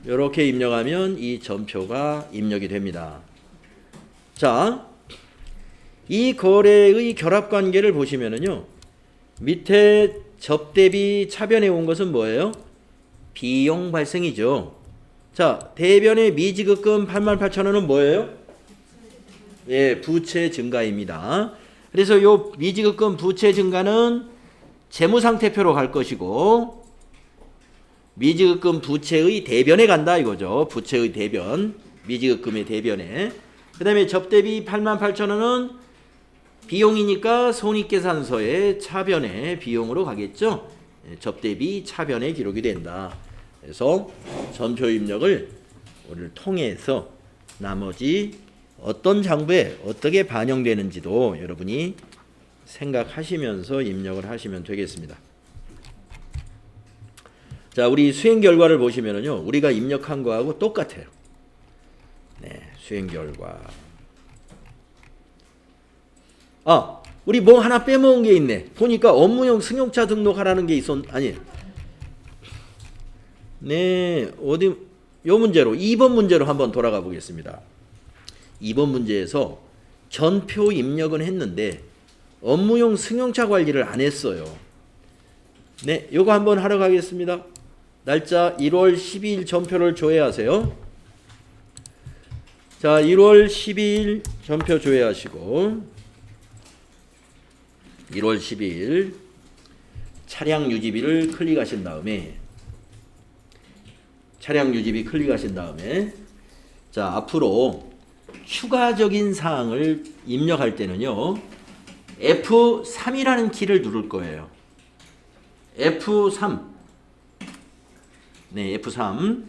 이렇게 입력하면 이 전표가 입력이 됩니다. 자, 이 거래의 결합관계를 보시면은요, 밑에 접대비 차변에 온 것은 뭐예요? 비용 발생이죠. 자, 대변의 미지급금 88,000원은 뭐예요? 예, 부채 증가입니다. 그래서 요 미지급금 부채 증가는 재무상태표로 갈 것이고 미지급금 부채의 대변에 간다 이거죠. 부채의 대변, 미지급금의 대변에. 그 다음에 접대비 88,000원은 비용이니까 손익계산서의 차변의 비용으로 가겠죠. 예, 접대비 차변에 기록이 된다. 그래서 전표 입력을 우리를 통해서 나머지 어떤 장부에 어떻게 반영되는지도 여러분이 생각하시면서 입력을 하시면 되겠습니다. 자, 우리 수행 결과를 보시면은요, 우리가 입력한 거하고 똑같아요. 네, 수행 결과. 아, 우리 뭐 하나 빼먹은 게 있네. 보니까 업무용 승용차 등록하라는 게 아니. 네, 어디, 요 문제로, 2번 문제로 한번 돌아가 보겠습니다. 2번 문제에서 전표 입력은 했는데 업무용 승용차 관리를 안 했어요. 네, 요거 한번 하러 가겠습니다. 날짜 1월 12일 전표를 조회하세요. 자, 1월 12일 전표 조회하시고 1월 12일 차량 유지비를 클릭하신 다음에 차량 유지비 클릭하신 다음에 자, 앞으로 추가적인 사항을 입력할 때는요, F3이라는 키를 누를 거예요. F3. 네, F3.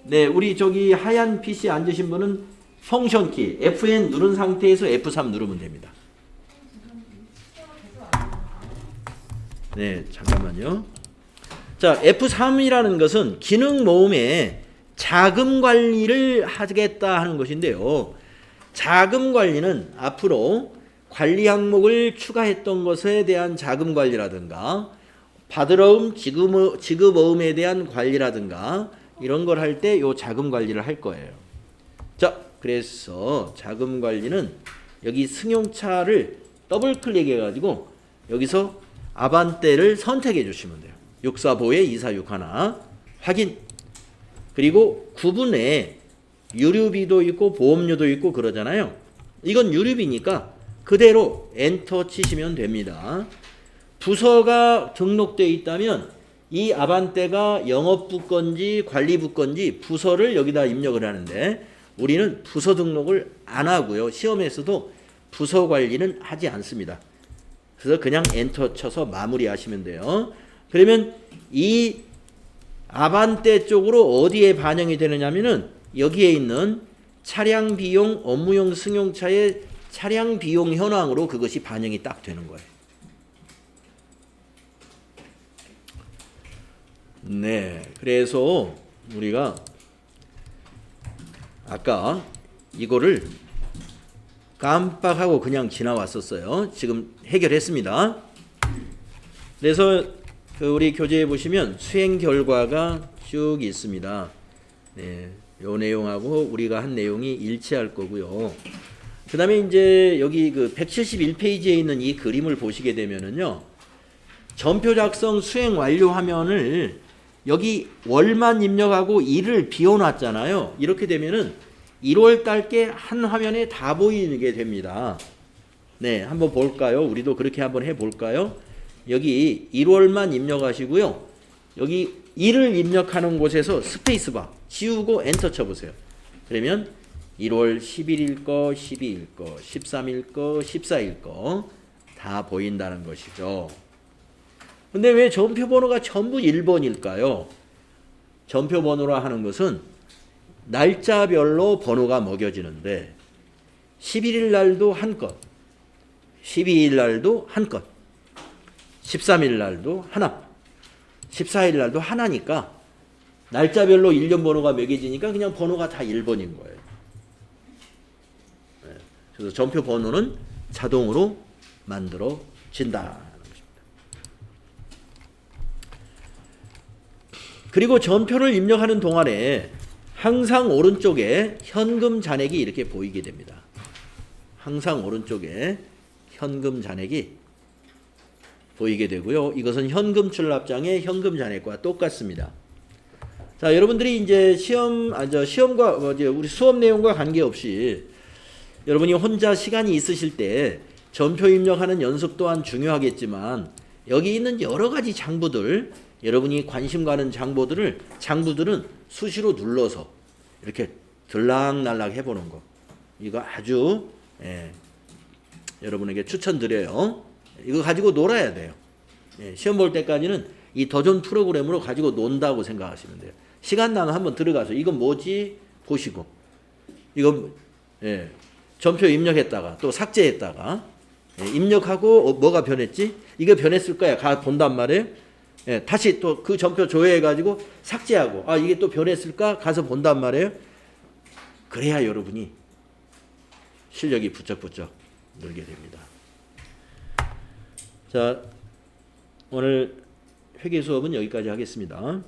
네, 우리 저기 하얀 PC 앉으신 분은 펑션 키 Fn 누른 상태에서 F3 누르면 됩니다. 네, 잠깐만요. 자, F3이라는 것은 기능 모음에 자금 관리를 하겠다 하는 것인데요. 자금 관리는 앞으로 관리 항목을 추가했던 것에 대한 자금 관리라든가 받으러움 지급어음에 대한 관리라든가 이런 걸 할 때 요 자금 관리를 할 거예요. 자, 그래서 자금 관리는 여기 승용차를 더블 클릭해 가지고 여기서 아반떼를 선택해 주시면 돼요. 645에 2461 확인. 그리고 구분에 유류비도 있고 보험료도 있고 그러잖아요. 이건 유류비니까 그대로 엔터 치시면 됩니다. 부서가 등록되어 있다면 이 아반떼가 영업부 건지 관리부 건지 부서를 여기다 입력을 하는데 우리는 부서 등록을 안 하고요. 시험에서도 부서 관리는 하지 않습니다. 그래서 그냥 엔터 쳐서 마무리하시면 돼요. 그러면 이 아반떼 쪽으로 어디에 반영이 되느냐면은 여기에 있는 차량 비용 업무용 승용차의 차량 비용 현황으로 그것이 반영이 딱 되는 거예요. 네, 그래서 우리가 아까 이거를 깜빡하고 그냥 지나왔었어요. 지금 해결했습니다. 그래서 우리 교재에 보시면 수행 결과가 쭉 있습니다. 네, 요 내용하고 우리가 한 내용이 일치할 거고요. 그 다음에 이제 여기 그 171페이지에 있는 이 그림을 보시게 되면은요, 전표 작성 수행 완료 화면을 여기 월만 입력하고 일을 비워놨잖아요. 이렇게 되면은 1월 달께 한 화면에 다 보이게 됩니다. 네, 한번 볼까요? 우리도 그렇게 한번 해볼까요? 여기 1월만 입력하시고요. 여기 일을 입력하는 곳에서 스페이스바 지우고 엔터 쳐보세요. 그러면 1월 11일 거, 12일 거, 13일 거, 14일 거 다 보인다는 것이죠. 근데 왜 전표 번호가 전부 1번일까요? 전표 번호라 하는 것은 날짜별로 번호가 먹여지는데 11일 날도 한 건, 12일 날도 한 건, 13일 날도 하나, 14일 날도 하나니까 날짜별로 일련 번호가 매겨지니까 그냥 번호가 다 1번인 거예요. 그래서 전표 번호는 자동으로 만들어진다. 그리고 전표를 입력하는 동안에 항상 오른쪽에 현금 잔액이 이렇게 보이게 됩니다. 항상 오른쪽에 현금 잔액이 보이게 되고요. 이것은 현금 출납장의 현금 잔액과 똑같습니다. 자, 여러분들이 이제 시험과 우리 수업 내용과 관계없이 여러분이 혼자 시간이 있으실 때 전표 입력하는 연습 또한 중요하겠지만 여기 있는 여러 가지 장부들 여러분이 관심 가는 장부들은 수시로 눌러서 이렇게 들락날락 해보는 거 이거 아주 여러분에게 추천드려요. 이거 가지고 놀아야 돼요. 시험 볼 때까지는 이 도전 프로그램으로 가지고 논다고 생각하시면 돼요. 시간 나면 한번 들어가서 이건 뭐지 보시고 이거 전표 입력했다가 또 삭제했다가 입력하고 뭐가 변했지? 이거 변했을 거야. 가 본단 말이에요. 다시 또 그 전표 조회해 가지고 삭제하고 이게 또 변했을까? 가서 본단 말이에요. 그래야 여러분이 실력이 부쩍부쩍 늘게 됩니다. 자, 오늘 회계 수업은 여기까지 하겠습니다.